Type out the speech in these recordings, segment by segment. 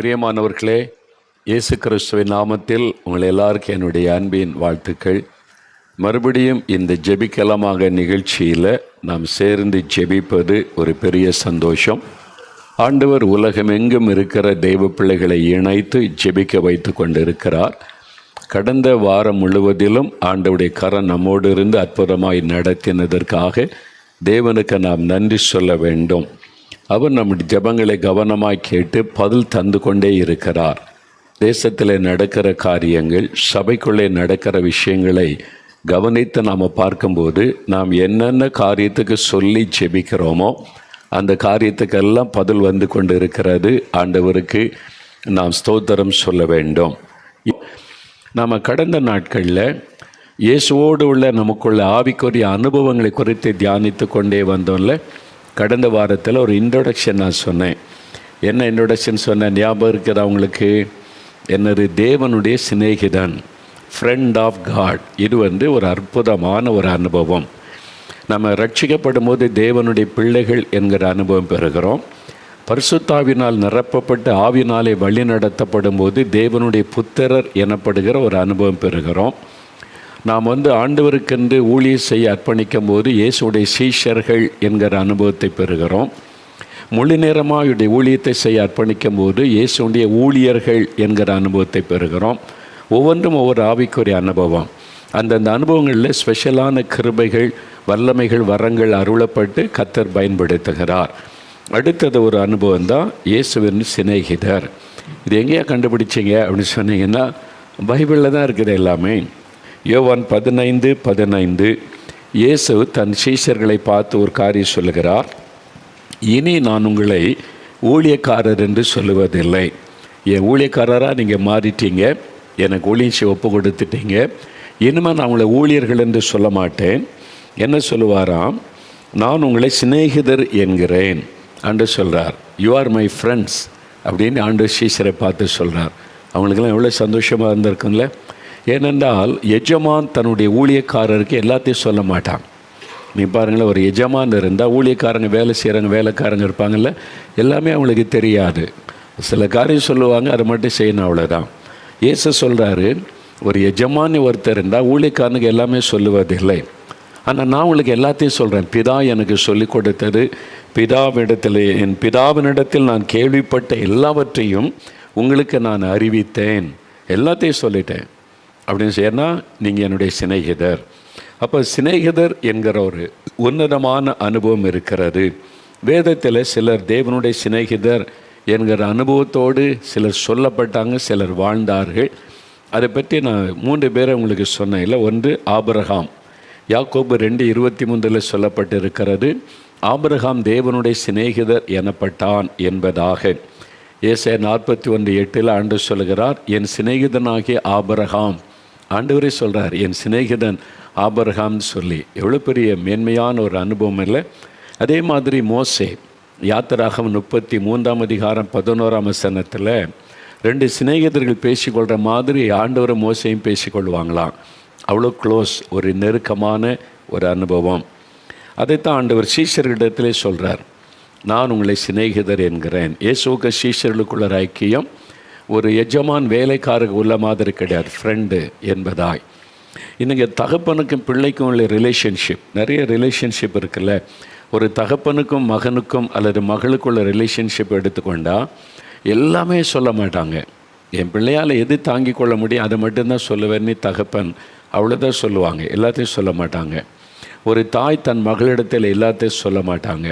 பிரியமானவர்களே, இயேசு கிறிஸ்துவின் நாமத்தில் உங்கள் எல்லாருக்கும் என்னுடைய அன்பின் வாழ்த்துக்கள். மறுபடியும் இந்த ஜெபிக்கலமாக நிகழ்ச்சியில் நாம் சேர்ந்து ஜெபிப்பது ஒரு பெரிய சந்தோஷம். ஆண்டவர் உலகமெங்கும் இருக்கிற தெய்வ பிள்ளைகளை இணைத்து ஜெபிக்க வைத்து கொண்டிருக்கிறார். கடந்த வாரம் முழுவதிலும் ஆண்டவருடைய கரம் நம்மோடு இருந்து அற்புதமாய் நடத்தினதற்காக தேவனுக்கு நாம் நன்றி சொல்ல வேண்டும். அவர் நம்முடைய ஜெபங்களை கவனமாய் கேட்டு பதில் தந்து கொண்டே இருக்கிறார். தேசத்தில் நடக்கிற காரியங்கள், சபைக்குள்ளே நடக்கிற விஷயங்களை கவனித்து நாம் பார்க்கும்போது நாம் என்னென்ன காரியத்துக்கு சொல்லி ஜெபிக்கிறோமோ அந்த காரியத்துக்கெல்லாம் பதில் வந்து கொண்டு இருக்கிறது. ஆண்டவருக்கு நாம் ஸ்தோத்திரம் சொல்ல வேண்டும். நாம் கடந்த நாட்களில் இயேசுவோடு உள்ள நமக்குள்ள ஆவிக்குரிய அனுபவங்களை குறித்து தியானித்து கொண்டே வந்தோம்ல. கடந்த வாரத்தில் ஒரு இன்ட்ரொடக்ஷன் நான் சொன்னேன். என்ன இன்ட்ரொடக்ஷன் சொன்னேன் ஞாபகம் இருக்கிறதா உங்களுக்கு? என்னது? தேவனுடைய சிநேகிதன், ஃப்ரெண்ட் ஆஃப் காட். இது ஒரு அற்புதமான ஒரு அனுபவம். நம்ம ரட்சிக்கப்படும் போது தேவனுடைய பிள்ளைகள் என்கிற அனுபவம் பெறுகிறோம். பரிசுத்தாவினால் நிரப்பப்பட்டு ஆவினாலே வழி நடத்தப்படும் போது தேவனுடைய புத்திரர் எனப்படுகிற ஒரு அனுபவம் பெறுகிறோம். நாம் ஆண்டவருக்கென்று ஊழியம் செய்ய அர்ப்பணிக்கும் போது இயேசுடைய சீஷர்கள் என்கிற அனுபவத்தை பெறுகிறோம். முழு நேரமாக ஊழியத்தை செய்ய அர்ப்பணிக்கும் போது இயேசுடைய ஊழியர்கள் என்கிற அனுபவத்தை பெறுகிறோம். ஒவ்வொன்றும் ஒவ்வொரு ஆவிக்குரிய அனுபவம். அந்தந்த அனுபவங்களில் ஸ்பெஷலான கிருபைகள், வல்லமைகள், வரங்கள் அருளப்பட்டு கர்த்தர் பயன்படுத்துகிறார். அடுத்தது ஒரு அனுபவம் தான் இயேசுவின் சிநேகிதர். இது எங்கேயா கண்டுபிடிச்சிங்க அப்படின்னு சொன்னீங்கன்னா பைபிளில் தான் இருக்குது எல்லாமே. யோவான் 15:15 இயேசு தன் சீஷர்களை பார்த்து ஒரு காரியம் சொல்லுகிறார். இனி நான் உங்களை ஊழியக்காரர் என்று சொல்லுவதில்லை. என் ஊழியக்காரராக நீங்கள் மாறிட்டீங்க, எனக்கு ஊழியம் ஒப்பு கொடுத்துட்டீங்க. இனிமேல் நான் உங்களை ஊழியர்கள் என்று சொல்ல மாட்டேன். என்ன சொல்லுவாராம்? நான் உங்களை சிநேகிதர் என்கிறேன் ஆண்டு சொல்கிறார். யூ ஆர் மை ஃப்ரெண்ட்ஸ் அப்படின்னு ஆண்டு சீஷரை பார்த்து சொல்கிறார். அவங்களுக்கெல்லாம் எவ்வளோ சந்தோஷமாக இருந்திருக்கும்ல. ஏனென்றால் எஜமான் தன்னுடைய ஊழியக்காரருக்கு எல்லாத்தையும் சொல்ல மாட்டான். நீ பாருங்களேன், ஒரு எஜமான் இருந்தால் ஊழியக்காரங்க வேலை செய்கிறவங்க வேலைக்காரங்க இருப்பாங்கள்ல, எல்லாமே அவங்களுக்கு தெரியாது. சில காரியம் சொல்லுவாங்க, அதை மட்டும் செய்யணும், அவ்வளோதான். இயேசு சொல்கிறாரு, ஒரு எஜமான் ஒருத்தர் இருந்தால் ஊழியக்காரனுக்கு எல்லாமே சொல்லுவதில்லை. ஆனால் நான் உங்களுக்கு எல்லாத்தையும் சொல்கிறேன். பிதா எனக்கு சொல்லிக் கொடுத்தது, என் பிதாவினிடத்தில் நான் கேள்விப்பட்ட எல்லாவற்றையும் உங்களுக்கு நான் அறிவித்தேன், எல்லாத்தையும் சொல்லிட்டேன் அப்படின்னு சொன்னால் நீங்கள் என்னுடைய சிநேகிதர். அப்போ சிநேகிதர் என்கிற ஒரு உன்னதமான அனுபவம் இருக்கிறது. வேதத்தில் சிலர் தேவனுடைய சிநேகிதர் என்கிற அனுபவத்தோடு சிலர் சொல்லப்பட்டாங்க, சிலர் வாழ்ந்தார்கள். அதை பற்றி நான் 3 பேரை உங்களுக்கு சொன்னேன் இல்லை. ஒன்று ஆபிரகாம். யாக்கோபு 2:23 சொல்லப்பட்டு இருக்கிறது, ஆபிரகாம் தேவனுடைய சிநேகிதர் எனப்பட்டான் என்பதாக. ஏசாயா 41:8 ஆண்டு சொல்கிறார், என் சிநேகிதனாகிய ஆபிரகாம். ஆண்டவரே சொல்கிறார், என் சிநேகிதன் ஆபிரகாம்னு சொல்லி. எவ்வளோ பெரிய மேன்மையான ஒரு அனுபவம் இல்லை? அதே மாதிரி மோசே, யாத்திராகமம் 33:11 2 சிநேகிதர்கள் பேசிக்கொள்கிற மாதிரி ஆண்டவரும் மோசையும் பேசிக்கொள்வாங்களாம். அவ்வளோ க்ளோஸ், ஒரு நெருக்கமான ஒரு அனுபவம். அதைத்தான் ஆண்டவர் சீஷர்களிடத்திலே சொல்கிறார், நான் உங்களை சிநேகிதர் என்கிறேன். இயேசுவுக்கு சீஷர்களுக்குள்ள ஐக்கியம் ஒரு எஜமான் வேலைக்காரருக்கு உள்ள மாதிரி கிடையாது, ஃப்ரெண்டு என்பதாய். இன்றைக்கி தகப்பனுக்கும் பிள்ளைக்கும் உள்ள ரிலேஷன்ஷிப், நிறைய ரிலேஷன்ஷிப் இருக்குல்ல. ஒரு தகப்பனுக்கும் மகனுக்கும் அல்லது மகளுக்குள்ள ரிலேஷன்ஷிப் எடுத்துக்கொண்டால் எல்லாமே சொல்ல மாட்டாங்க. என் பிள்ளையால் எது தாங்கி கொள்ள முடியும் அதை மட்டும்தான் சொல்லுவேன்னு தகப்பன் அவ்வளோதான் சொல்லுவாங்க, எல்லாத்தையும் சொல்ல மாட்டாங்க. ஒரு தாய் தன் மகளிடத்தில் எல்லாத்தையும் சொல்ல மாட்டாங்க.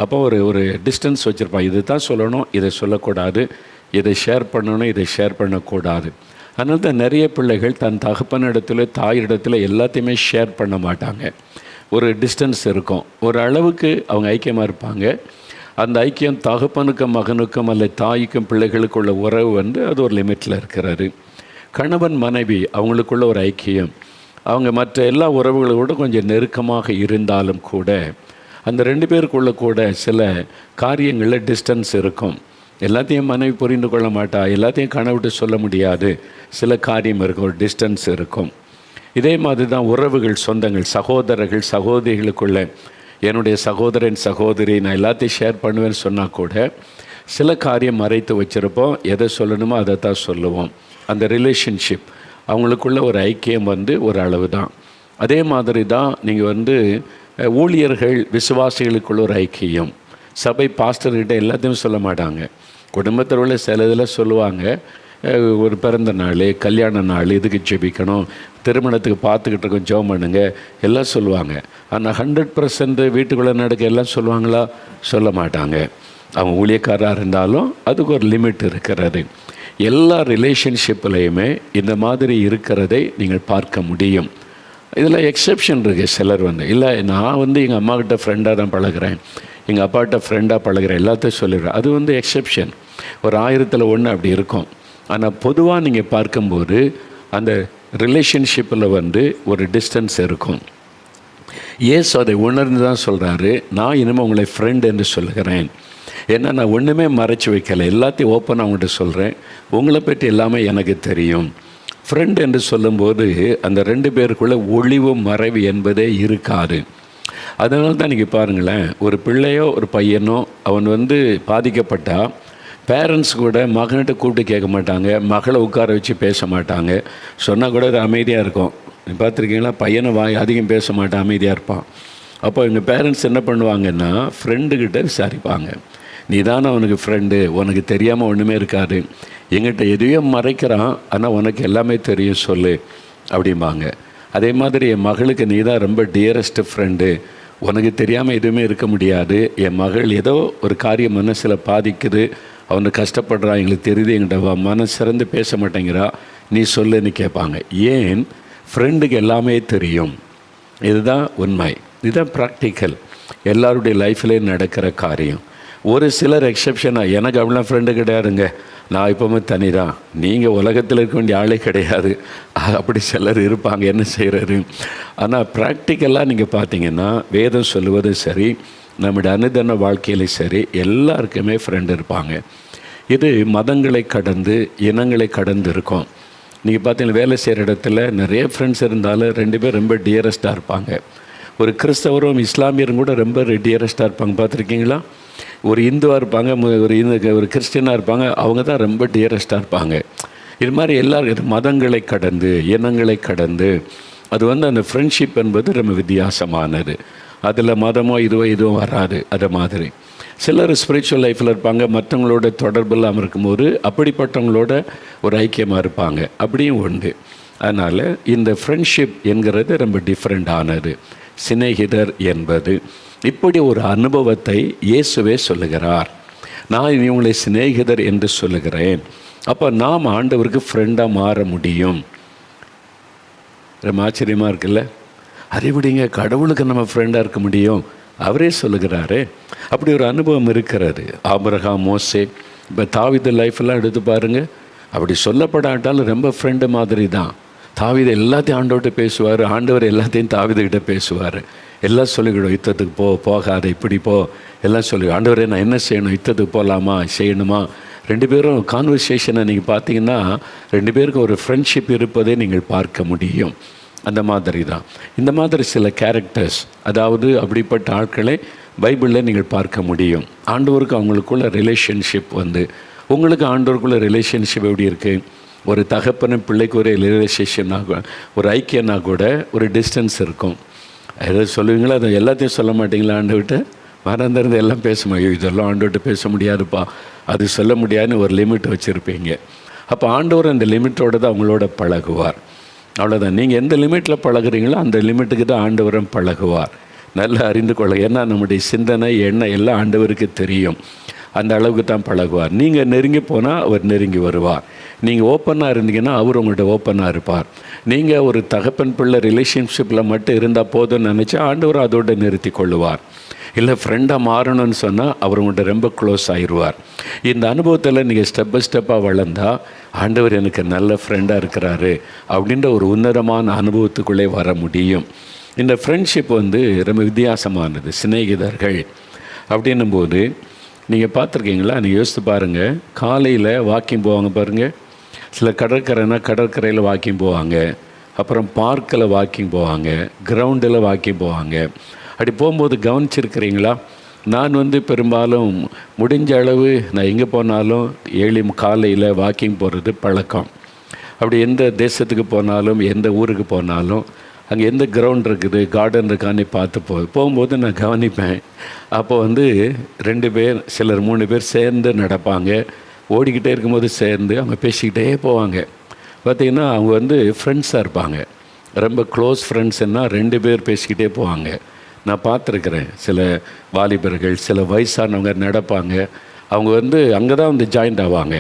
அப்போ ஒரு டிஸ்டன்ஸ் வச்சுருப்பான், இது தான் சொல்லணும், இதை சொல்லக்கூடாது, இதை ஷேர் பண்ணணும், இதை ஷேர் பண்ணக்கூடாது. அதனால தான் நிறைய பிள்ளைகள் தன் தகப்பனிடத்தில் தாயிடத்தில் எல்லாத்தையுமே ஷேர் பண்ண மாட்டாங்க. ஒரு டிஸ்டன்ஸ் இருக்கும், ஒரு அளவுக்கு அவங்க ஐக்கியமாக இருப்பாங்க. அந்த ஐக்கியம் தகப்பனுக்கும் மகனுக்கும் அல்ல தாய்க்கும் பிள்ளைகளுக்குள்ள உறவு அது ஒரு லிமிட்டில் இருக்கிறாரு. கணவன் மனைவி அவங்களுக்குள்ள ஒரு ஐக்கியம், அவங்க மற்ற எல்லா உறவுகளோடு கொஞ்சம் நெருக்கமாக இருந்தாலும் கூட அந்த 2 பேருக்குள்ள கூட சில காரியங்களில் டிஸ்டன்ஸ் இருக்கும். எல்லாத்தையும் மனைவி புரிந்து கொள்ள மாட்டா, எல்லாத்தையும் கணவிட்டு சொல்ல முடியாது, சில காரியம் இருக்கும், ஒரு டிஸ்டன்ஸ் இருக்கும். இதே மாதிரி தான் உறவுகள், சொந்தங்கள், சகோதரர்கள் சகோதரிகளுக்குள்ள என்னுடைய சகோதரன் சகோதரி நான் எல்லாத்தையும் ஷேர் பண்ணுவேன்னு சொன்னால் கூட சில காரியம் மறைத்து வச்சுருப்போம், எதை சொல்லணுமோ அதை தான் சொல்லுவோம். அந்த ரிலேஷன்ஷிப் அவங்களுக்குள்ள ஒரு ஐக்கியம் ஒரு அளவு தான். அதே மாதிரி தான் நீங்கள் ஊழியர்கள் விசுவாசிகளுக்குள்ள ஒரு ஐக்கியம். சபை பாஸ்டர்கிட்ட எல்லாத்தையும் சொல்ல மாட்டாங்க. குடும்பத்தில் உள்ள சில இதில் சொல்லுவாங்க, ஒரு பிறந்த நாள், கல்யாண நாள், இதுக்கு ஜெபிக்கணும், திருமணத்துக்கு பார்த்துக்கிட்டு இருக்கோம், ஜெபம் பண்ணுங்க, எல்லாம் சொல்லுவாங்க. ஆனால் 100% வீட்டுக்குள்ளே நடக்க எல்லாம் சொல்லுவாங்களா? சொல்ல மாட்டாங்க. அவங்க ஊழியக்காரராக இருந்தாலும் அதுக்கு ஒரு லிமிட் இருக்கிறது. எல்லா ரிலேஷன்ஷிப்லேயுமே இந்த மாதிரி இருக்கிறதை நீங்கள் பார்க்க முடியும். இதில் எக்ஸெப்ஷன் இருக்குது. சிலர் இல்லை நான் எங்கள் அம்மாக்கிட்ட ஃப்ரெண்டாக தான் பழகிறேன், எங்கள் அப்பாக்கிட்ட ஃப்ரெண்டாக பழகிறேன், எல்லாத்தையும் சொல்லிடுறேன். அது எக்ஸெப்ஷன். ஒரு 1000ல் 1 அப்படி இருக்கும். ஆனால் பொதுவாக நீங்கள் பார்க்கும்போது அந்த ரிலேஷன்ஷிப்பில் ஒரு டிஸ்டன்ஸ் இருக்கும். இயேசு அதை உணர்ந்து தான் சொல்கிறாரு, நான் இனிமேல் உங்களை ஃப்ரெண்ட் என்று சொல்லுகிறேன். ஏன்னா நான் ஒன்றுமே மறைச்சி வைக்கலை, எல்லாத்தையும் ஓப்பனாக அவங்கள்ட்ட சொல்கிறேன். உங்களை பற்றி எல்லாமே எனக்கு தெரியும். ஃப்ரெண்ட் என்று சொல்லும்போது அந்த 2 பேருக்குள்ளே ஒளிவு மறைவு என்பதே இருக்காது. அதனால தான் நீங்கள் பாருங்களேன், ஒரு பிள்ளையோ ஒரு பையனோ அவன் பாதிக்கப்பட்டால் பேரண்ட்ஸ் கூட மகன்கிட்ட கூப்பிட்டு கேட்க மாட்டாங்க, மகளை உட்கார வச்சு பேச மாட்டாங்க. சொன்னால் கூட அது அமைதியாக இருக்கும். பார்த்துருக்கீங்களா? பையனை அதிகம் பேச மாட்டான், அமைதியாக இருப்பான். அப்போ எங்கள் பேரண்ட்ஸ் என்ன பண்ணுவாங்கன்னா, ஃப்ரெண்டுக்கிட்ட விசாரிப்பாங்க, நீ தானே அவனுக்கு ஃப்ரெண்டு, உனக்கு தெரியாமல் ஒன்றுமே இருக்காது, எங்கிட்ட எதையும் மறைக்கிறான், ஆனால் உனக்கு எல்லாமே தெரியும், சொல்லு அப்படிம்பாங்க. அதே மாதிரி என் மகளுக்கு நீ தான் ரொம்ப டியரஸ்ட் ஃப்ரெண்டு, உனக்கு தெரியாமல் எதுவுமே இருக்க முடியாது. என் மகள் ஏதோ ஒரு காரியம் மனசில் பாதிக்குது, அவனுக்கு கஷ்டப்படுறான், எங்களுக்கு தெரியுது, எங்கிட்ட மனசிறந்து பேச மாட்டேங்கிறா, நீ சொல்லுன்னு கேட்பாங்க. ஏன்? ஃப்ரெண்டுக்கு எல்லாமே தெரியும். இதுதான் உண்மை, இதுதான் ப்ராக்டிக்கல், எல்லாருடைய லைஃப்லேயும் நடக்கிற காரியம். ஒரு சிலர் எக்ஸெப்ஷனாக, எனக்கு அப்படிலாம் ஃப்ரெண்டு கிடையாதுங்க, நான் இப்போவுமே தனி தான், நீங்கள் உலகத்தில் இருக்க வேண்டிய ஆளே கிடையாது, அப்படி சிலர் இருப்பாங்க. என்ன செய்கிறது? ஆனால் ப்ராக்டிக்கலாக நீங்கள் பார்த்தீங்கன்னா வேதம் சொல்லுவது சரி, நம்முடைய அனுதின வாழ்க்கையிலே சரி, எல்லாருக்குமே ஃப்ரெண்டு இருப்பாங்க. இது மதங்களை கடந்து இனங்களை கடந்து இருக்கும். நீங்கள் பார்த்தீங்கன்னா வேலை செய்கிற இடத்துல நிறைய ஃப்ரெண்ட்ஸ் இருந்தாலும் 2 பேர் ரொம்ப டியரஸ்ட்டாக இருப்பாங்க. ஒரு கிறிஸ்தவரும் இஸ்லாமியரும் கூட ரொம்ப டியரஸ்ட்டாக இருப்பாங்க. பார்த்துருக்கீங்களா? ஒரு இந்துவாக இருப்பாங்க, ஒரு கிறிஸ்டியனாக இருப்பாங்க, அவங்க தான் ரொம்ப டியரஸ்ட்டாக இருப்பாங்க. இது மாதிரி எல்லாரும் மதங்களை கடந்து இனங்களை கடந்து அது அந்த ஃப்ரெண்ட்ஷிப் என்பது ரொம்ப வித்தியாசமானது. அதில் மதமோ இதுவும் வராது. அது மாதிரி சிலர் ஸ்பிரிச்சுவல் லைஃப்பில் இருப்பாங்க, மற்றவங்களோட தொடர்பு இல்லாமல் இருக்கும்போது அப்படிப்பட்டவங்களோட ஒரு ஐக்கியமாக இருப்பாங்க, அப்படியும் உண்டு. அதனால் இந்த ஃப்ரெண்ட்ஷிப் என்கிறது ரொம்ப டிஃப்ரெண்டானது. சிநேகிதர் என்பது இப்படி ஒரு அனுபவத்தை இயேசுவே சொல்லுகிறார். நான் இவங்களை சிநேகிதர் என்று சொல்லுகிறேன். அப்போ நாம் ஆண்டவருக்கு ஃப்ரெண்டாக மாற முடியும். ரொம்ப ஆச்சரியமாக இருக்குல்ல? அறிவிடிங்க, கடவுளுக்கு நம்ம ஃப்ரெண்டாக இருக்க முடியும், அவரே சொல்லுகிறாரு. அப்படி ஒரு அனுபவம் இருக்கிறது. ஆபிரகாம், மோசே, இப்போ தாவீது லைஃப்லாம் எடுத்து பாருங்கள். அப்படி சொல்லப்படாட்டாலும் ரொம்ப ஃப்ரெண்டு மாதிரி தான். தாவீது எல்லாத்தையும் ஆண்டவர்கிட்ட பேசுவார், ஆண்டவர் எல்லாத்தையும் தாவீதுகிட்ட பேசுவார். எல்லாம் சொல்லிக்கிடும், யுத்தத்துக்கு போகாத, இப்படி போ, எல்லாம் சொல்லி, ஆண்டவரே நான் என்ன செய்யணும், யுத்தத்துக்கு போகலாமா, செய்யணுமா? 2 பேரும் கான்வர்சேஷனை நீங்கள் பார்த்தீங்கன்னா 2 பேருக்கும் ஒரு ஃப்ரெண்ட்ஷிப் இருப்பதை நீங்கள் பார்க்க முடியும். அந்த மாதிரி தான். இந்த மாதிரி சில கேரக்டர்ஸ், அதாவது அப்படிப்பட்ட ஆட்களை பைபிளில் நீங்கள் பார்க்க முடியும். ஆண்டவருக்கு அவங்களுக்குள்ள ரிலேஷன்ஷிப் உங்களுக்கு ஆண்டவருக்குள்ள ரிலேஷன்ஷிப் எப்படி இருக்குது? ஒரு தகப்பனும் பிள்ளைக்கு ஒரு ரிலேஷனாக ஒரு ஐக்கியனா கூட ஒரு டிஸ்டன்ஸ் இருக்கும். ஏதாவது சொல்லுவீங்களா? அதை எல்லாத்தையும் சொல்ல மாட்டிங்களா? ஆண்டவர்கிட்ட மறந்துருந்து எல்லாம் பேச இதெல்லாம் ஆண்டவர்கிட்ட பேச முடியாதுப்பா, அது சொல்ல முடியாதுன்னு ஒரு லிமிட் வச்சுருப்பீங்க. அப்போ ஆண்டவர் அந்த லிமிட்டோடு தான் அவங்களோட பழகுவார். அவ்வளோதான். நீங்கள் எந்த லிமிட்டில் பழகுறீங்களோ அந்த லிமிட்டுக்கு தான் ஆண்டவரும் பழகுவார். நல்லா அறிந்து கொள்ள. ஏன்னா நம்முடைய சிந்தனை எண்ணம் எல்லாம் ஆண்டவருக்கு தெரியும். அந்த அளவுக்கு தான் பழகுவார். நீங்கள் நெருங்கி போனால் அவர் நெருங்கி வருவார். நீங்கள் ஓப்பனாக இருந்தீங்கன்னா அவர் உங்கள்கிட்ட ஓப்பனாக இருப்பார். நீங்கள் ஒரு தகப்பன் பிள்ளை ரிலேஷன்ஷிப்பில் மட்டும் இருந்தால் போதும்னு நினச்சா ஆண்டவர் அதோடு நிறுத்தி கொள்ளுவார். இல்லை ஃப்ரெண்டாக மாறணும்னு சொன்னால் அவர் உங்கள்கிட்ட ரொம்ப க்ளோஸ் ஆயிடுவார். இந்த அனுபவத்தில் நீங்கள் ஸ்டெப் பை ஸ்டெப்பாக வளர்ந்தால் ஆண்டவர் எனக்கு நல்ல ஃப்ரெண்டாக இருக்கிறாரு அப்படின்ற ஒரு உன்னதமான அனுபவத்துக்குள்ளே வர முடியும். இந்த ஃப்ரெண்ட்ஷிப் ரொம்ப வித்தியாசமானது. சிநேகிதர்கள் அப்படின்னும்போது நீங்கள் பார்த்துருக்கீங்களா? நீங்கள் யோசித்து பாருங்கள். காலையில் வாக்கிங் போவாங்க பாருங்கள். சில கடற்கரையில் வாக்கிங் போவாங்க, அப்புறம் பார்க்கில் வாக்கிங் போவாங்க, கிரவுண்டில் வாக்கிங் போவாங்க. அப்படி போகும்போது கவனிச்சிருக்கிறீங்களா? நான் வந்து பெரும்பாலும் முடிஞ்ச அளவு நான் எங்கே போனாலும் காலையில் வாக்கிங் போகிறது பழக்கம். அப்படி எந்த தேசத்துக்கு போனாலும் எந்த ஊருக்கு போனாலும் அங்கே எந்த கிரவுண்ட் இருக்குது, கார்டன் இருக்கான்னு பார்த்து போகும்போது நான் கவனிப்பேன். அப்போ வந்து 2 பேர், சிலர் 3 பேர் சேர்ந்து நடப்பாங்க. ஓடிக்கிட்டே இருக்கும்போது சேர்ந்து அவங்க பேசிக்கிட்டே போவாங்க. பார்த்திங்கன்னா அவங்க வந்து ஃப்ரெண்ட்ஸாக இருப்பாங்க. ரொம்ப க்ளோஸ் ஃப்ரெண்ட்ஸ்னால் 2 பேர் பேசிக்கிட்டே போவாங்க. நான் பார்த்துருக்குறேன். சில வாலிபர்கள், சில வயசானவங்க நடப்பாங்க. அவங்க வந்து அங்கே தான் வந்து ஜாயிண்ட் ஆவாங்க.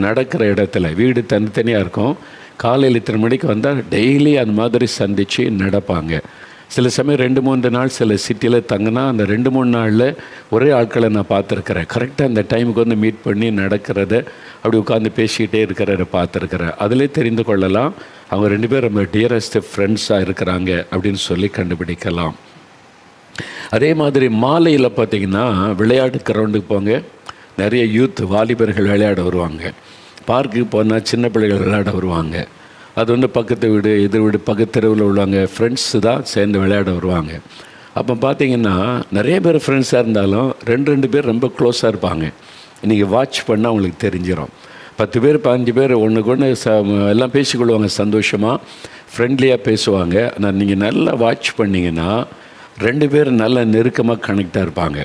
நடக்கிற இடத்துல வீடு தனித்தனியாக இருக்கும். காலையில் இத்தனை மணிக்கு வந்தால் டெய்லி அந்த மாதிரி சந்தித்து நடப்பாங்க. சில சமயம் 2-3 நாள் சில சிட்டியில் தங்கினா அந்த 2-3 நாளில் ஒரே ஆட்களை நான் பார்த்துருக்குறேன். கரெக்டாக அந்த டைமுக்கு வந்து மீட் பண்ணி நடக்கிறத அப்படி உட்காந்து பேசிக்கிட்டே இருக்கிறத பார்த்துருக்குறேன். அதிலே தெரிந்து கொள்ளலாம் அவங்க 2 பேர் ரொம்ப டியரஸ்ட் ஃப்ரெண்ட்ஸாக இருக்கிறாங்க அப்படின்னு சொல்லி கண்டுபிடிக்கலாம். அதே மாதிரி மாலையில் பார்த்திங்கன்னா விளையாட்டு கிரவுண்டுக்கு போங்க, நிறைய யூத் வாலிபர்கள் விளையாட வருவாங்க. பார்க்குக்கு போனால் சின்ன பிள்ளைகள் விளையாட வருவாங்க. அது வந்து பக்கத்து வீடு, எதிர் வீடு, பக்கத்து தெருவில் உள்ளவங்க ஃப்ரெண்ட்ஸு தான் சேர்ந்து விளையாட வருவாங்க. அப்போ பார்த்திங்கன்னா நிறைய பேர் ஃப்ரெண்ட்ஸாக இருந்தாலும் 2 பேர் ரொம்ப க்ளோஸாக இருப்பாங்க. இன்றைக்கி வாட்ச் பண்ணால் அவங்களுக்கு தெரிஞ்சிடும். 10 பேர் 15 பேர் ஒன்றுக்கு ஒன்று எல்லாம் பேசிக்கொள்வாங்க, சந்தோஷமாக ஃப்ரெண்ட்லியாக பேசுவாங்க. ஆனால் நீங்கள் நல்லா வாட்ச் பண்ணிங்கன்னா 2 பேர் நல்ல நெருக்கமாக கனெக்டாக இருப்பாங்க.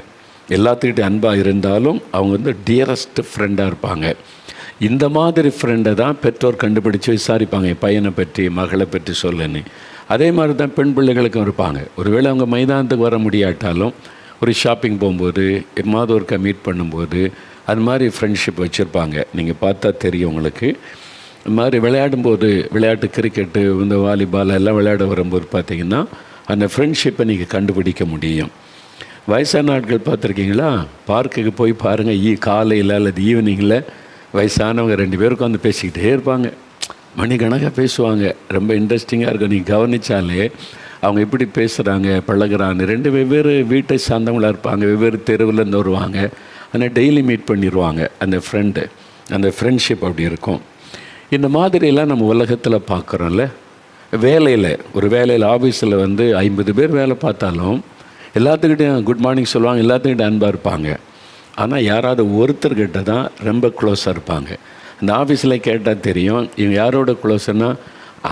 எல்லாத்துக்கிட்டே அன்பாக இருந்தாலும் அவங்க வந்து டியரஸ்ட் ஃப்ரெண்டாக இருப்பாங்க. இந்த மாதிரி ஃப்ரெண்டை தான் பெற்றோர் கண்டுபிடிச்சு விசாரிப்பாங்க, என் பையனை பற்றி மகளை பற்றி சொல்லுன்னு. அதே மாதிரி தான் பெண் பிள்ளைகளுக்கும் இருப்பாங்க. ஒருவேளை அவங்க மைதானத்துக்கு வர முடியாட்டாலும் ஒரு ஷாப்பிங் போகும்போது எம்மாவது ஒருக்கா மீட் பண்ணும்போது அது மாதிரி ஃப்ரெண்ட்ஷிப் வச்சுருப்பாங்க. நீங்கள் பார்த்தா தெரியும் உங்களுக்கு. இது மாதிரி விளையாடும்போது, விளையாட்டு கிரிக்கெட்டு, இந்த வாலிபால் எல்லாம் விளையாட வரும்போது பார்த்திங்கன்னா அந்த ஃப்ரெண்ட்ஷிப்பை நீங்கள் கண்டுபிடிக்க முடியும். வயசான ஆட்கள் பார்த்துருக்கீங்களா? பார்க்குக்கு போய் பாருங்கள், காலையில் அல்லது ஈவினிங்கில் வயசானவங்க 2 பேர் உட்காந்து பேசிக்கிட்டே இருப்பாங்க. மணிக்கணக்காக பேசுவாங்க. ரொம்ப இன்ட்ரெஸ்டிங்காக இருக்கும். நீங்கள் கவனித்தாலே அவங்க எப்படி பேசுகிறாங்க, பழகுறாங்க. 2 வெவ்வேறு வீட்டை சார்ந்தவங்களாக இருப்பாங்க, வெவ்வேறு தெருவிலேருந்து வருவாங்க. ஆனால் டெய்லி மீட் பண்ணிடுவாங்க. அந்த ஃப்ரெண்ட்ஷிப் அப்படி இருக்கும். இந்த மாதிரிலாம் நம்ம உலகத்தில் பார்க்குறோம்ல. ஒரு வேலையில் ஆஃபீஸில் வந்து 50 பேர் வேலை பார்த்தாலும் எல்லாத்துக்கிட்டையும் குட் மார்னிங் சொல்லுவாங்க, எல்லாத்துக்கிட்டையும் அன்பாக இருப்பாங்க. ஆனால் யாராவது ஒருத்தர்கிட்ட தான் ரொம்ப க்ளோஸாக இருப்பாங்க. அந்த ஆஃபீஸில் கேட்டால் தெரியும் இவங்க யாரோட க்ளோஸ்னால்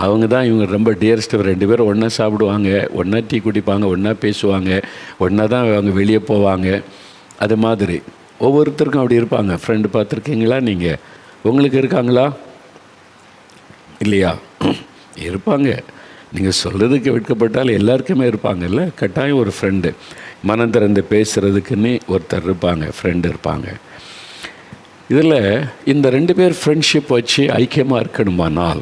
அவங்க தான் இவங்க ரொம்ப டியரஸ்ட்டு. 2 பேரும் ஒன்றா சாப்பிடுவாங்க, ஒன்றா டீ குடிப்பாங்க, ஒன்றா பேசுவாங்க, ஒன்றா தான் அவங்க வெளியே போவாங்க. அது மாதிரி ஒவ்வொருத்தருக்கும் அப்படி இருப்பாங்க. ஃப்ரெண்டு பார்த்துருக்கீங்களா? நீங்கள் உங்களுக்கு இருக்காங்களா? இல்லையா? இருப்பாங்க. நீங்கள் சொல்கிறதுக்கு வெட்கப்பட்டால் எல்லாருக்குமே இருப்பாங்கல்ல. கட்டாயம் ஒரு ஃப்ரெண்டு, மனம் திறந்து பேசுகிறதுக்குன்னு ஒருத்தர் இருப்பாங்க, ஃப்ரெண்டு இருப்பாங்க. இதில் இந்த 2 பேர் ஃப்ரெண்ட்ஷிப் வச்சு ஐக்கியமாக இருக்கணுமானால்,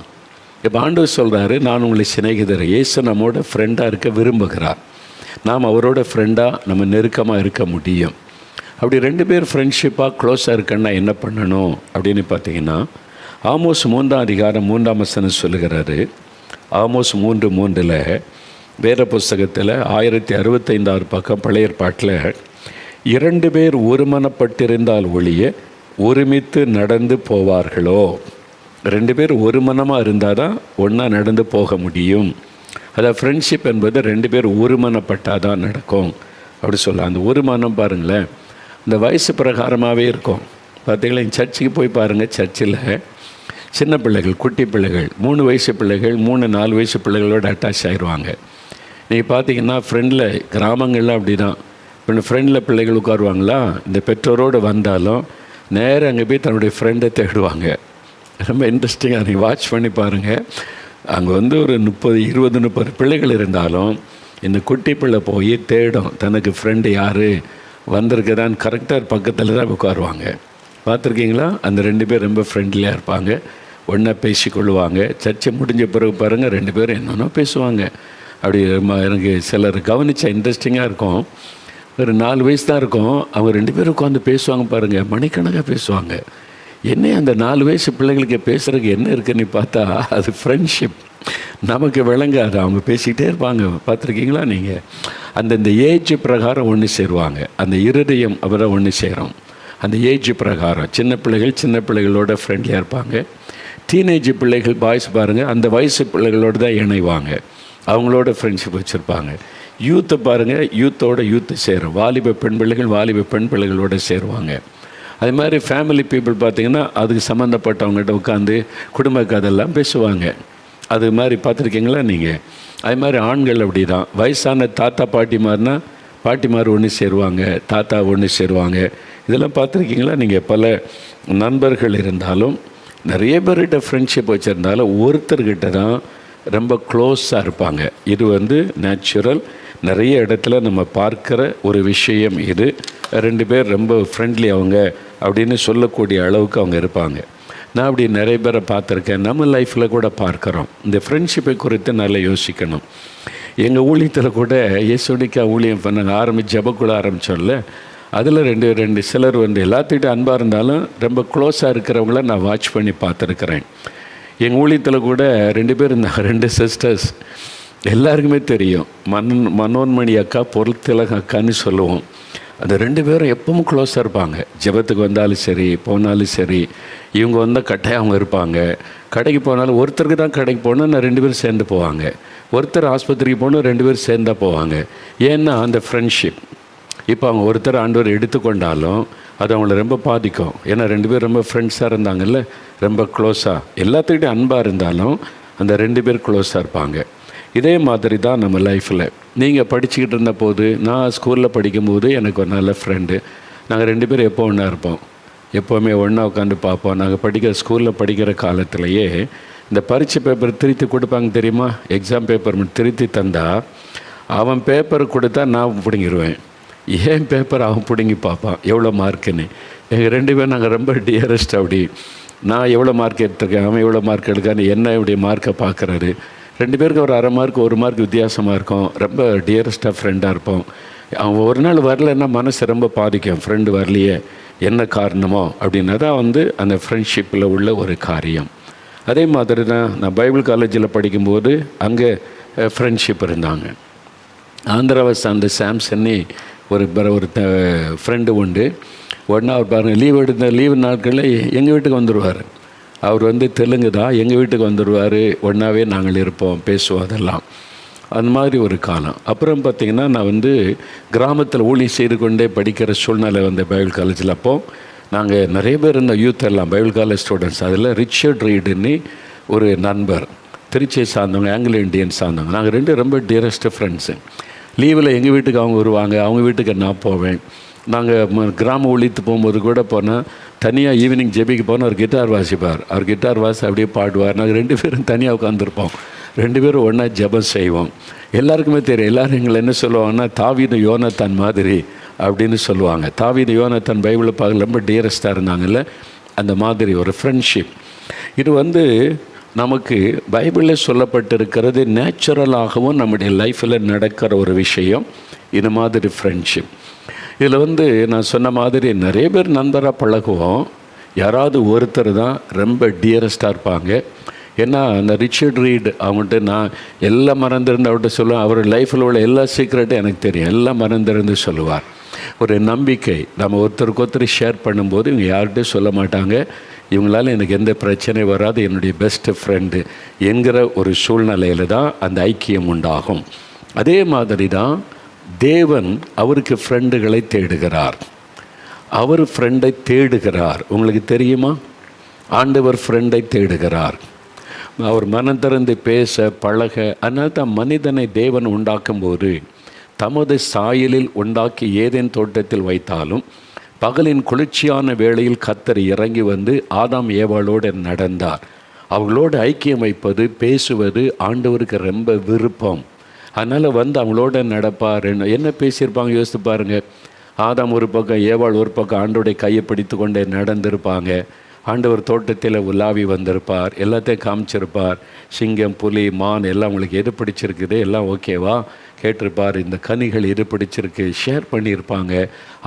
இப்போ ஆண்டவர் சொல்கிறாரு, நான் உங்களை சிநேகிதர். இயேசு நம்மோட ஃப்ரெண்டாக இருக்க விரும்புகிறார். நாம் அவரோட ஃப்ரெண்டாக நம்ம நெருக்கமாக இருக்க முடியும். அப்படி 2 பேர் ஃப்ரெண்ட்ஷிப்பாக க்ளோஸாக இருக்கன்னா என்ன பண்ணணும் அப்படின்னு பார்த்தீங்கன்னா, ஆமோஸ் 3ஆம் அதிகாரம் 3ஆம் வசனம் சொல்லுகிறாரு. ஆமோஸ் 3:3 வேத புஸ்தகத்தில் 1065 பக்கம் பழைய ஏற்பாட்டில் 2 பேர் ஒருமனப்பட்டிருந்தால் ஒழிய ஒருமித்து நடந்து போவார்களோ. 2 பேர் ஒரு மனமாக இருந்தால் தான் ஒன்றா நடந்து போக முடியும். அதாவது ஃப்ரெண்ட்ஷிப் என்பது 2 பேர் ஒருமனப்பட்டால் தான் நடக்கும் அப்படி சொல்லலாம். அந்த ஒரு மனம் பாருங்களேன், இந்த வயசு பிரகாரமாகவே இருக்கும். பார்த்தீங்களா, சர்ச்சுக்கு போய் பாருங்கள். சர்ச்சில் சின்ன பிள்ளைகள், குட்டி பிள்ளைகள், 3 வயசு பிள்ளைகள், 3-4 வயசு பிள்ளைகளோடு அட்டாச் ஆகிடுவாங்க. நீங்கள் பார்த்தீங்கன்னா ஃப்ரெண்டில், கிராமங்களில் அப்படி தான். இப்போ ஃப்ரெண்டில் பிள்ளைகள் உட்காருவாங்களா, இந்த பெற்றோரோடு வந்தாலும் நேராக அங்கே போய் தன்னுடைய ஃப்ரெண்டை தேடுவாங்க. ரொம்ப இன்ட்ரெஸ்டிங்காக நீங்கள் வாட்ச் பண்ணி பாருங்கள். அங்கே வந்து ஒரு 20-30 பிள்ளைகள் இருந்தாலும் இந்த குட்டி பிள்ளை போய் தேடும் தனக்கு ஃப்ரெண்டு யார் வந்திருக்குதான்னு. கரெக்டாக பக்கத்தில் தான் உட்காருவாங்க. பார்த்துருக்கீங்களா? அந்த 2 பேர் ரொம்ப ஃப்ரெண்ட்லியாக இருப்பாங்க, ஒன்றா பேசிக்கொள்ளுவாங்க. சர்ச்சை முடிஞ்ச பிறகு பாருங்கள் 2 பேரும் என்னென்னோ பேசுவாங்க. அப்படி எனக்கு சிலர் கவனித்தா இன்ட்ரெஸ்டிங்காக இருக்கும். ஒரு 4 வயசு தான் இருக்கும், அவங்க 2 பேரும் உட்காந்து பேசுவாங்க பாருங்கள், மணிக்கணக்காக பேசுவாங்க. என்ன அந்த 4 வயசு பிள்ளைகளுக்கு பேசுகிறதுக்கு என்ன இருக்குன்னு பார்த்தா அது ஃப்ரெண்ட்ஷிப். நமக்கு விளங்காது, அவங்க பேசிக்கிட்டே இருப்பாங்க. பார்த்துருக்கீங்களா நீங்கள்? அந்தந்த ஏஜ் பிரகாரம் ஒன்று சேருவாங்க. அந்த இருதயம் அவரை ஒன்று சேரும். அந்த ஏஜ் பிரகாரம் சின்ன பிள்ளைகளோட ஃப்ரெண்ட்லியாக இருப்பாங்க. டீனேஜ் பிள்ளைகள், பாய்ஸ் பாருங்கள், அந்த வயசு பிள்ளைகளோடு தான் இணைவாங்க, அவங்களோட ஃப்ரெண்ட்ஷிப் வச்சுருப்பாங்க. யூத்தை பாருங்கள், யூத்து சேரும். வாலிப பெண் பிள்ளைகளோடு சேருவாங்க. அது மாதிரி ஃபேமிலி பீப்புள் பார்த்திங்கன்னா அதுக்கு சம்மந்தப்பட்டவங்ககிட்ட உட்காந்து குடும்ப கதையெல்லாம் பேசுவாங்க. அது மாதிரி பார்த்துருக்கீங்களா நீங்கள்? அது மாதிரி ஆண்கள் அப்படி தான். வயசான தாத்தா பாட்டிமார் ஒன்று சேருவாங்க, தாத்தா ஒன்று சேருவாங்க. இதெல்லாம் பார்த்துருக்கீங்களா நீங்கள்? பல நண்பர்கள் இருந்தாலும் நிறைய பேர்கிட்ட ஃப்ரெண்ட்ஷிப் வச்சுருந்தாலும் ஒருத்தர்கிட்ட தான் ரொம்ப க்ளோஸாக இருப்பாங்க. இது நேச்சுரல். நிறைய இடத்துல நம்ம பார்க்குற ஒரு விஷயம் இது. 2 பேர் ரொம்ப ஃப்ரெண்ட்லி அவங்க அப்படின்னு சொல்லக்கூடிய அளவுக்கு அவங்க இருப்பாங்க. நான் அப்படி நிறைய பேரை பார்த்துருக்கேன். நம்ம லைஃப்பில் கூட பார்க்குறோம். இந்த ஃப்ரெண்ட்ஷிப்பை குறித்து நல்லா யோசிக்கணும். எங்கள் ஊழியத்தில் கூட இயேசுனிக்கா ஊழியம் பண்ணாங்க, ஜெபக்குள்ள ஆரம்பித்தோம்ல, அதில் ரெண்டு சிலர் எல்லாத்துக்கிட்ட அன்பாக இருந்தாலும் ரொம்ப க்ளோஸாக இருக்கிறவங்கள நான் வாட்ச் பண்ணி பார்த்துருக்குறேன். எங்கள் ஊழியத்தில் கூட 2 பேர் இருந்தாங்க, 2 சிஸ்டர்ஸ். எல்லாருக்குமே தெரியும். மனோன்மணி அக்கா, பொருள்திலகம் அக்கான்னு சொல்லுவோம். அந்த 2 பேரும் எப்பவும் க்ளோஸாக இருப்பாங்க. ஜெபத்துக்கு வந்தாலும் சரி, போனாலும் சரி, இவங்க வந்தால் கட்டாயம் அவங்க இருப்பாங்க. கடைக்கு போனாலும் ஒருத்தருக்கு தான் கடைக்கு போனால் நான் 2 பேரும் சேர்ந்து போவாங்க. ஒருத்தர் ஆஸ்பத்திரிக்கு போனால் 2 பேரும் சேர்ந்தால் போவாங்க. ஏன்னா அந்த ஃப்ரெண்ட்ஷிப். இப்போ அவங்க ஒருத்தர் ஆண்டவர் எடுத்துக்கொண்டாலும் அது அவங்கள ரொம்ப பாதிக்கும். ஏன்னா 2 பேர் ரொம்ப ஃப்ரெண்ட்ஸாக இருந்தாங்கல்ல, ரொம்ப க்ளோஸாக, எல்லாத்துக்கிட்டையும் அன்பாக இருந்தாலும் அந்த 2 பேர் க்ளோஸாக இருப்பாங்க. இதே மாதிரி தான் நம்ம லைஃப்பில். நீங்கள் படிச்சுக்கிட்டு இருந்த போது, நான் ஸ்கூலில் படிக்கும்போது எனக்கு ஒரு நல்ல ஃப்ரெண்டு. நாங்கள் 2 பேரும் எப்போ ஒன்றா இருப்போம், எப்போவுமே ஒன்றா உட்காந்து பார்ப்போம். நாங்கள் ஸ்கூலில் படிக்கிற காலத்திலேயே இந்த பரீட்சை பேப்பர் திருத்தி கொடுப்பாங்க தெரியுமா? எக்ஸாம் பேப்பர் திருத்தி தந்தால் அவன் பேப்பர் கொடுத்தா நான் பிடுங்கிடுவேன். ஏன் பேப்பர் அவன் பிடுங்கி பார்ப்பான் எவ்வளோ மார்க்குன்னு. எங்கள் 2 பேரும் நாங்கள் ரொம்ப டியரஸ்ட். அப்படி நான் எவ்வளோ மார்க் எடுத்திருக்கேன், அவன் எவ்வளோ மார்க் எடுக்கான்னு என்ன இப்படி மார்க்கை பார்க்குறாரு. 2 பேருக்கு ஒரு அரை மார்க் 1 மார்க் வித்தியாசமாக இருக்கும். ரொம்ப டியரஸ்ட்டாக ஃப்ரெண்டாக இருப்போம். அவன் ஒரு நாள் வரலைன்னா மனசு ரொம்ப பாதிக்கும். ஃப்ரெண்டு வரலையே, என்ன காரணமோ அப்படின்னா தான் அந்த ஃப்ரெண்ட்ஷிப்பில் உள்ள ஒரு காரியம். அதே மாதிரி தான் நான் பைபிள் காலேஜில் படிக்கும்போது அங்கே ஃப்ரெண்ட்ஷிப் இருந்தாங்க. ஆந்திராவை சார்ந்த சாம்சன்னே ஒரு ஃப்ரெண்டு உண்டு. உடனே அவர் பாருங்கள், லீவு நாட்களில் எங்கள் வீட்டுக்கு வந்துடுவார். அவர் தெலுங்கு தான், எங்கள் வீட்டுக்கு வந்துடுவார். ஒன்றாவே நாங்கள் இருப்போம், பேசுவோம், அதெல்லாம். அந்த மாதிரி ஒரு காலம். அப்புறம் பார்த்திங்கன்னா நான் கிராமத்தில் ஊழியம் செய்து கொண்டே படிக்கிற சூழ்நிலை பைபிள் காலேஜில். அப்போது நாங்கள் நிறைய பேர் இருந்த யூத் எல்லாம் பைபிள் காலேஜ் ஸ்டூடெண்ட்ஸ். அதில் ரிச்சர்ட் ரீடுன்னு ஒரு நண்பர், திருச்சியை சார்ந்தவங்க, ஆங்கிலோ இண்டியன் சார்ந்தவங்க. நாங்கள் 2 ரொம்ப டியரஸ்ட் ஃப்ரெண்ட்ஸு. லீவில் எங்கள் வீட்டுக்கு அவங்க வருவாங்க, அவங்க வீட்டுக்கு நான் போவேன். நாங்கள் கிராம ஒழித்து போகும்போது கூட போனால் தனியாக ஈவினிங் ஜெபிக்கு போனால் அவர் கிட்டார் வாசிப்பார். அவர் கிட்டார் வாசி அப்படியே பாடுவார். நாங்கள் 2 பேரும் தனியாக உட்காந்துருப்போம். 2 பேரும் ஒன்றா ஜெபம் செய்வோம். எல்லாருக்குமே தெரியும். எல்லோரும் எங்களை என்ன சொல்லுவாங்கன்னா, தாவீது யோனத்தான் மாதிரி அப்படின்னு சொல்லுவாங்க. தாவீது யோனத்தான் பைபிளில் பார்க்க ரொம்ப டியரஸ்ட்டாக இருந்தாங்கல்ல, அந்த மாதிரி ஒரு ஃப்ரெண்ட்ஷிப். இது நமக்கு பைபிளில் சொல்லப்பட்டிருக்கிறது. நேச்சுரலாகவும் நம்முடைய லைஃப்பில் நடக்கிற ஒரு விஷயம் இது மாதிரி ஃப்ரெண்ட்ஷிப். இதில் நான் சொன்ன மாதிரி நிறைய பேர் நண்பராக பழகுவோம். யாராவது ஒருத்தர் தான் ரொம்ப டியரஸ்ட்டாக இருப்பாங்க. ஏன்னா அந்த ரிச்சர்ட் ரீட் அவங்கள்ட்ட நான் எல்லாம் மறந்துருந்து அவர்கிட்ட சொல்லுவேன். அவர் லைஃப்பில் உள்ள எல்லா சீக்ரெட்டும் எனக்கு தெரியும், எல்லாம் மறந்துருந்து சொல்லுவார். ஒரு நம்பிக்கை. நம்ம ஒருத்தருக்கு ஷேர் பண்ணும்போது இவங்க யார்கிட்டையும் சொல்ல மாட்டாங்க. இவங்களால எனக்கு எந்த பிரச்சனையும் வராது, என்னுடைய பெஸ்ட்டு ஃப்ரெண்டு என்கிற ஒரு சூழ்நிலையில் தான் அந்த ஐக்கியம் உண்டாகும். அதே மாதிரி தான் தேவன் அவருக்கு ஃப்ரெண்டுகளை தேடுகிறார். அவர் ஃப்ரெண்டை தேடுகிறார். உங்களுக்கு தெரியுமா? ஆண்டவர் ஃப்ரெண்டை தேடுகிறார். அவர் மனம் திறந்து பேச பழக. அதனால தான் மனிதனை தேவன் உண்டாக்கும்போது தமது சாயலில் உண்டாக்கி ஏதேன் தோட்டத்தில் வைத்தாலும் பகலின் குளிர்ச்சியான வேளையில் கர்த்தர் இறங்கி ஆதாம் ஏவாளோடு நடந்தார். அவங்களோடு ஐக்கியம் வைப்பது, பேசுவது ஆண்டவருக்கு ரொம்ப விருப்பம். அதனால் அவங்களோட நடப்பார். என்ன பேசியிருப்பாங்க யோசித்து பாருங்கள். ஆதாம் ஒரு பக்கம், ஏவாள் ஒரு பக்கம் ஆண்டோடைய கையை பிடித்து கொண்டே நடந்திருப்பாங்க. ஆண்டவர் தோட்டத்தில் உலாவி வந்திருப்பார், எல்லாத்தையும் காமிச்சிருப்பார். சிங்கம், புலி, மான் எல்லாம் உங்களுக்கு எது பிடிச்சிருக்குது, எல்லாம் ஓகேவா கேட்டிருப்பார். இந்த கனிகள் எது பிடிச்சிருக்கு ஷேர் பண்ணியிருப்பாங்க.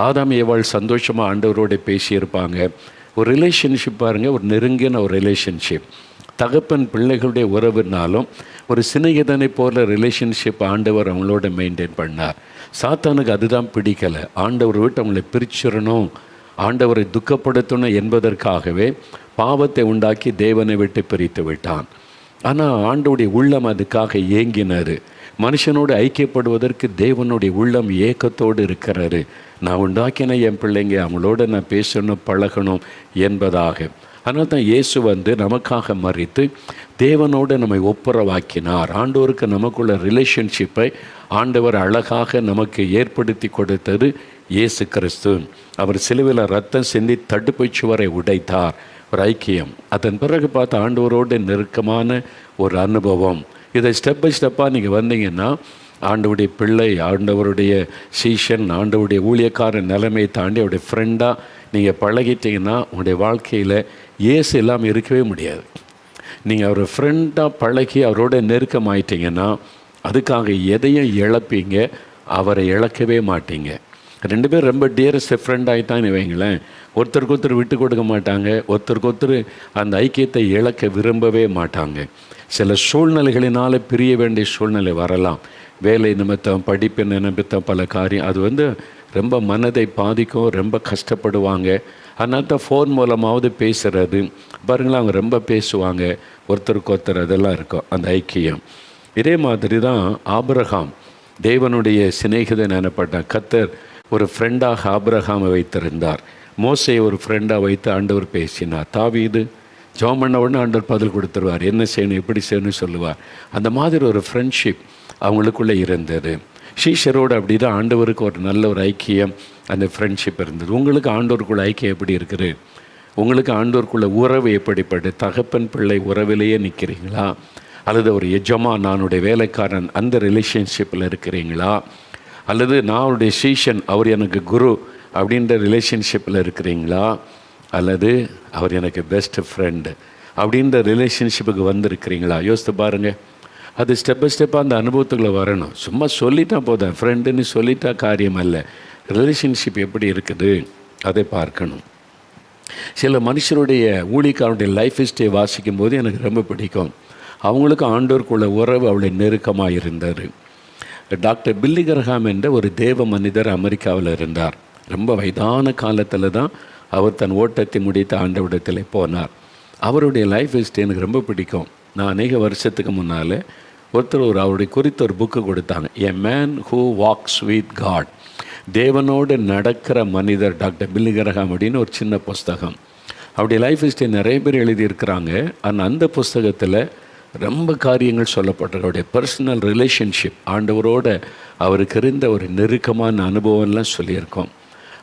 ஆதாம் ஏவாள் சந்தோஷமாக ஆண்டவரோடு பேசியிருப்பாங்க. ஒரு ரிலேஷன்ஷிப் பாருங்கள், ஒரு நெருங்கின ஒரு ரிலேஷன்ஷிப். தகப்பன் பிள்ளைகளுடைய உறவுனாலும் ஒரு சிநேகிதனை போல ரிலேஷன்ஷிப் ஆண்டவர் அவங்களோட மெயின்டைன் பண்ணார். சாத்தானுக்கு அதுதான் பிடிக்கலை. ஆண்டவர் விட்டு அவங்களை பிரிச்சிடணும், ஆண்டவரை துக்கப்படுத்தணும் என்பதற்காகவே பாவத்தை உண்டாக்கி தேவனை விட்டு பிரித்து விட்டான். ஆனால் ஆண்டவருடைய உள்ளம் அதுக்காக ஏங்கினார். மனுஷனோடு ஐக்கியப்படுவதற்கு தேவனுடைய உள்ளம் ஏக்கத்தோடு இருக்கிறாரு. நான் உண்டாக்கின என் பிள்ளைங்க, அவங்களோட நான் பேசணும், பழகணும் என்பதாக. அதனால தான் இயேசு நமக்காக மரித்து தேவனோடு நம்மை ஒப்புரவாக்கினார். ஆண்டவருக்கு நமக்குள்ள ரிலேஷன்ஷிப்பை ஆண்டவர் அழகாக நமக்கு ஏற்படுத்தி கொடுத்தது இயேசு கிறிஸ்து. அவர் சிலுவையில் ரத்தம் சிந்தி தடுப்பை சுவரை உடைத்தார், ஒரு ஐக்கியம். அதன் பிறகு பார்த்து ஆண்டவரோடு நெருக்கமான ஒரு அனுபவம். இதை ஸ்டெப் பை ஸ்டெப்பாக நீங்கள் வந்தீங்கன்னா ஆண்டவருடைய பிள்ளை, ஆண்டவருடைய சீஷன், ஆண்டவருடைய ஊழியக்காரன் நிலைமையை தாண்டி அவருடைய ஃப்ரெண்டாக நீங்கள் பழகிட்டீங்கன்னா உங்களுடைய வாழ்க்கையில் இயேசு இல்லாமல் இருக்கவே முடியாது. நீங்கள் அவர் ஃப்ரெண்டாக பழகி அவரோட நெருக்கமாயிட்டீங்கன்னா அதுக்காக எதையும் இழப்பீங்க, அவரை இழக்கவே மாட்டீங்க. 2 பேர் ரொம்ப டியரஸ்ட் ஃப்ரெண்ட் ஆகிட்டான்னு வைங்களேன், ஒருத்தருக்கு ஒருத்தர் விட்டு கொடுக்க மாட்டாங்க, ஒருத்தருக்கு ஒருத்தர் அந்த ஐக்கியத்தை இழக்க விரும்பவே மாட்டாங்க. சில சூழ்நிலைகளினால் பிரிய வேண்டிய சூழ்நிலை வரலாம். வேலை நிமித்தம், படிப்பு நிமித்தம், பல காரியம். அது ரொம்ப மனதை பாதிக்கும், ரொம்ப கஷ்டப்படுவாங்க. அதனால தான் ஃபோன் மூலமாவது பேசுகிறது பாருங்களேன். அவங்க ரொம்ப பேசுவாங்க, ஒருத்தருக்கு ஒருத்தர், அதெல்லாம் இருக்கும் அந்த ஐக்கியம். இதே மாதிரி தான் ஆபிரகாம் தேவனுடைய சிநேகிதன் எனப்பட்டான். கர்த்தர் ஒரு ஃப்ரெண்டாக ஆபிரகாமை வைத்திருந்தார். மோசையை ஒரு ஃப்ரெண்டாக வைத்து ஆண்டவர் பேசினார். தாவீது ஜெபம் பண்ண உடனே ஆண்டவர் பதில் கொடுத்துருவார், என்ன செய்யணும், எப்படி செய்யணும்னு சொல்லுவார். அந்த மாதிரி ஒரு ஃப்ரெண்ட்ஷிப் அவங்களுக்குள்ளே இருந்தது. சீஷரோடு அப்படி தான் ஆண்டவருக்கு ஒரு நல்ல ஒரு ஐக்கியம், அந்த ஃப்ரெண்ட்ஷிப் இருந்தது. உங்களுக்கு ஆண்டவருக்குள்ள ஐக்கியம் எப்படி இருக்குது? உங்களுக்கு ஆண்டவருக்குள்ள உறவு எப்படிப்பட்டு? தகப்பன் பிள்ளை உறவிலேயே நிற்கிறீங்களா? அல்லது ஒரு எஜமான், நானுடைய வேலைக்காரன், அந்த ரிலேஷன்ஷிப்பில் இருக்கிறீங்களா? அல்லது நான் அவருடைய சீஷன், அவர் எனக்கு குரு அப்படின்ற ரிலேஷன்ஷிப்பில் இருக்கிறீங்களா? அல்லது அவர் எனக்கு பெஸ்ட் ஃப்ரெண்டு அப்படின்ற ரிலேஷன்ஷிப்புக்கு வந்திருக்கிறீங்களா? யோசித்து பாருங்கள். அது ஸ்டெப் பை ஸ்டெப்பாக அந்த அனுபவத்துக்குள்ளே வரணும். சும்மா சொல்லிட்டா போதும், ஃப்ரெண்டுன்னு சொல்லிட்டா காரியம் அல்ல. ரிலேஷன்ஷிப் எப்படி இருக்குது அதை பார்க்கணும். சில மனுஷருடைய ஊழியக்காரருடைய லைஃப் ஹிஸ்டரியை வாசிக்கும் போது எனக்கு ரொம்ப பிடிக்கும். அவங்களுக்கு ஆண்டோருக்குள்ள உறவு அவ்வளோ நெருக்கமாக இருந்தார். டாக்டர் பில்லி கிரஹாம் என்ற ஒரு தேவ மனிதர் அமெரிக்காவில் இருந்தார். ரொம்ப வயதான காலத்தில் தான் அவர் தன் ஓட்டத்தை முடித்து ஆண்டவரிடத்தில் போனார். அவருடைய லைஃப் ஹிஸ்டரி எனக்கு ரொம்ப பிடிக்கும். நான் அநேக வருஷத்துக்கு முன்னால் ஒருத்தர் அவருடைய குறித்த ஒரு புக்கு கொடுத்தாங்க, a man who walks with God, தேவனோடு நடக்கிற மனிதர், டாக்டர் பில்லி கிரஹாம் அப்படின்னு ஒரு சின்ன புஸ்தகம். அவருடைய லைஃப் ஹிஸ்டரி நிறைய பேர் எழுதியிருக்கிறாங்க. ஆனால் அந்த புஸ்தகத்தில் ரொம்ப காரியங்கள் சொல்லப்பட்டிருக்கு. அவருடைய பர்சனல் ரிலேஷன்ஷிப், ஆண்டவரோடு அவருக்கு இருந்த ஒரு நெருக்கமான அனுபவம்லாம் சொல்லியிருக்கோம்.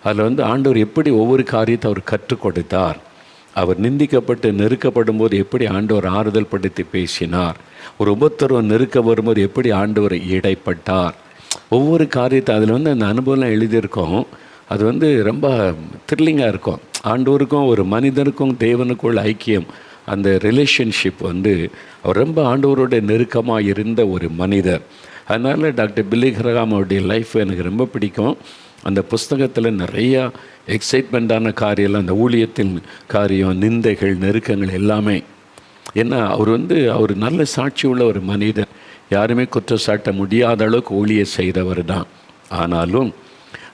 அதில் ஆண்டவர் எப்படி ஒவ்வொரு காரியத்தை அவர் கற்றுக் கொடுத்தார், அவர் நிந்திக்கப்பட்டு நெருக்கப்படும் போது எப்படி ஆண்டவர் ஆறுதல் படுத்தி பேசினார், ஒரு உபத்திரவம் நெருக்க வரும்போது எப்படி ஆண்டவர் இடைப்பட்டார், ஒவ்வொரு காரியத்தை அதில் அந்த அனுபவம்லாம் எழுதியிருக்கோம். அது ரொம்ப த்ரில்லிங்காக இருக்கும். ஆண்டவருக்கும் ஒரு மனிதனுக்கும் தேவனுக்குள்ள ஐக்கியம், அந்த ரிலேஷன்ஷிப் அவர் ரொம்ப ஆண்டவரோட நெருக்கமாக இருந்த ஒரு மனிதர். அதனால் டாக்டர் பில்லி கிரஹாம் அவருடைய லைஃப் எனக்கு ரொம்ப பிடிக்கும். அந்த புஸ்தகத்தில் நிறையா எக்ஸைட்மெண்ட்டான காரியம்லாம், அந்த ஊழியத்தின் காரியம், நிந்தைகள், நெருக்கங்கள் எல்லாமே. ஏன்னா அவர் நல்ல சாட்சி உள்ள ஒரு மனிதர், யாருமே குற்றம் சாட்ட முடியாத அளவுக்கு ஊழியம் செய்தவர் தான். ஆனாலும்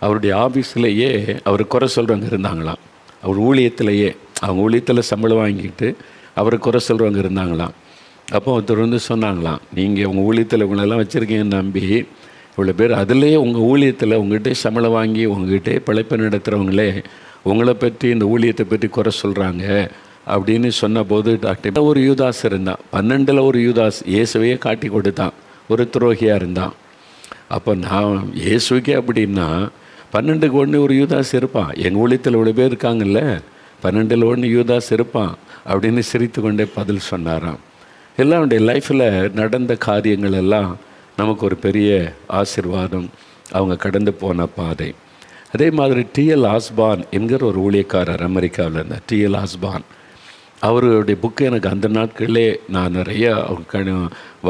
அவருடைய ஆஃபீஸ்லேயே அவர் குறை சொல்கிறவங்க இருந்தாங்களாம். அவர் ஊழியத்திலேயே, அவங்க ஊழியத்தில் சம்பளம் வாங்கிட்டு அவரை குறை சொல்கிறவங்க இருந்தாங்களாம். அப்போ ஒருத்தர் சொன்னாங்களாம், நீங்கள் உங்கள் ஊழியத்தில் இவங்களெல்லாம் வச்சுருக்கீங்கன்னு நம்பி இவ்வளோ பேர், அதுலேயே உங்கள் ஊழியத்தில் உங்கள்கிட்டே சம்பளம் வாங்கி உங்கள்கிட்டே பிழைப்பு நடத்துகிறவங்களே உங்களை பற்றி, இந்த ஊழியத்தை பற்றி குறை சொல்கிறாங்க அப்படின்னு சொன்னபோது, டாக்டர் ஒரு யூதாஸ் இருந்தான், 12 ஒரு யூதாஸ் இயேசுவையே காட்டி கொடுத்தான், ஒரு துரோகியாக இருந்தான். அப்போ நான் இயேசுக்கே அப்படின்னா 12க்கு 1 ஒரு யூதாஸ் இருப்பான், எங்கள் ஊழியத்தில் இவ்வளோ பேர் இருக்காங்கல்ல, 12ல் 1 யூதாஸ் இருப்பான் அப்படின்னு சிரித்து கொண்டே பதில் சொன்னாராம். எல்லாம் அவனுடைய லைஃப்பில் நடந்த காரியங்கள் எல்லாம் நமக்கு ஒரு பெரிய ஆசீர்வாதம், அவங்க கடந்து போன பாதை. அதே மாதிரி டிஎல் ஆஸ்பான் என்கிற ஒரு ஊழியக்காரர் அமெரிக்காவில் இருந்தார். டிஎல் ஆஸ்பான் அவருடைய புக்கு எனக்கு அந்த நாட்களிலே நான் நிறையா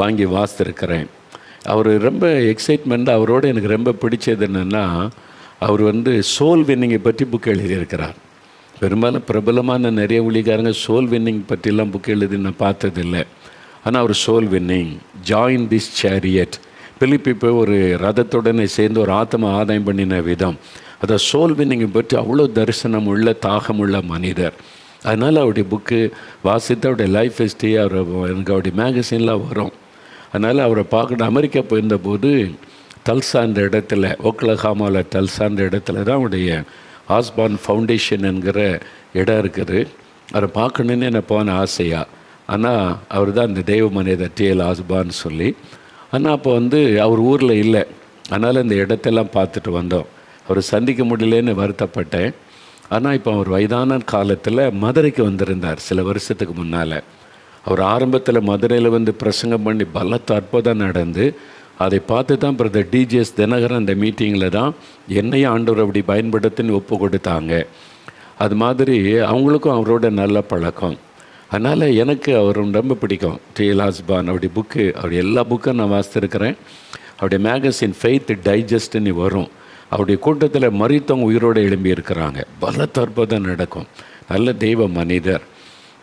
வாங்கி வாசித்திருக்கிறேன். அவர் ரொம்ப எக்ஸைட்மெண்ட்டாக, அவரோட எனக்கு ரொம்ப பிடிச்சது என்னென்னா, அவர் சோல் வின்னிங்கை பற்றி புக்கு எழுதியிருக்கிறார். பெரும்பாலும் பிரபலமான நிறைய ஊழியக்காரங்க சோல் வின்னிங் பற்றிலாம் புக்கு எழுதி நான் பார்த்ததில்லை. ஆனால் அவர் soul winning, join this chariot, Philip போய் ஒரு ரதத்துடனே சேர்ந்து ஒரு ஆத்மா ஆதாயம் பண்ணின விதம், அதை சோல் வின்னிங்கை பற்றி அவ்வளோ தரிசனம் உள்ள, தாகமுள்ள மனிதர். அதனால் அவருடைய புக்கு வாசித்து அவருடைய லைஃப் ஹிஸ்ட்ரி எனக்கு அவருடைய மேகசின்லாம் வரும். அதனால் அவரை பார்க்கணும். அமெரிக்கா போயிருந்தபோது தல்சான்ற இடத்துல, ஓக்லஹாமாவில் தல்சான்ற இடத்துல தான் அவருடைய ஆஸ்பான் ஃபவுண்டேஷன் என்கிற இடம் இருக்குது. அவரை பார்க்கணுன்னு என்ன போன ஆசையாக. ஆனால் அவர் தான் இந்த தெய்வ மனிதர் டிஎல் ஆஸ்பான்னு சொல்லி. ஆனால் அப்போ அவர் ஊரில் இல்லை. அதனால் இந்த இடத்தெல்லாம் பார்த்துட்டு வந்தோம். அவரை சந்திக்க முடியலன்னு வருத்தப்பட்டேன். ஆனால் இப்போ அவர் வயதான காலத்தில் மதுரைக்கு வந்திருந்தார் சில வருஷத்துக்கு முன்னால். அவர் ஆரம்பத்தில் மதுரையில் பிரசங்கம் பண்ணி பலத்த அற்புதம் நடந்து அதை பார்த்து தான் பிரதர் டிஜிஎஸ் தினகரன் அந்த மீட்டிங்கில் தான் என்னையும் ஆண்டவர் அப்படி பயன்படுத்தின்னு ஒப்பு கொடுத்தாங்க. அது மாதிரி அவங்களுக்கும் அவரோட நல்ல பழக்கம். அதனால் எனக்கு அவர் ரொம்ப பிடிக்கும். டிஎல் ஆஸ்பான் அவருடைய புக்கு, அவருடைய எல்லா புக்கும் நான் வாசித்திருக்கிறேன். அவருடைய மேகசின் ஃபெய்த் டைஜஸ்ட்னு வரும். அவருடைய கூட்டத்தில் மரித்தவங்க உயிரோடு எழும்பி இருக்கிறாங்க. பலத்த அற்புதம் நடக்கும். நல்ல தெய்வ மனிதர்.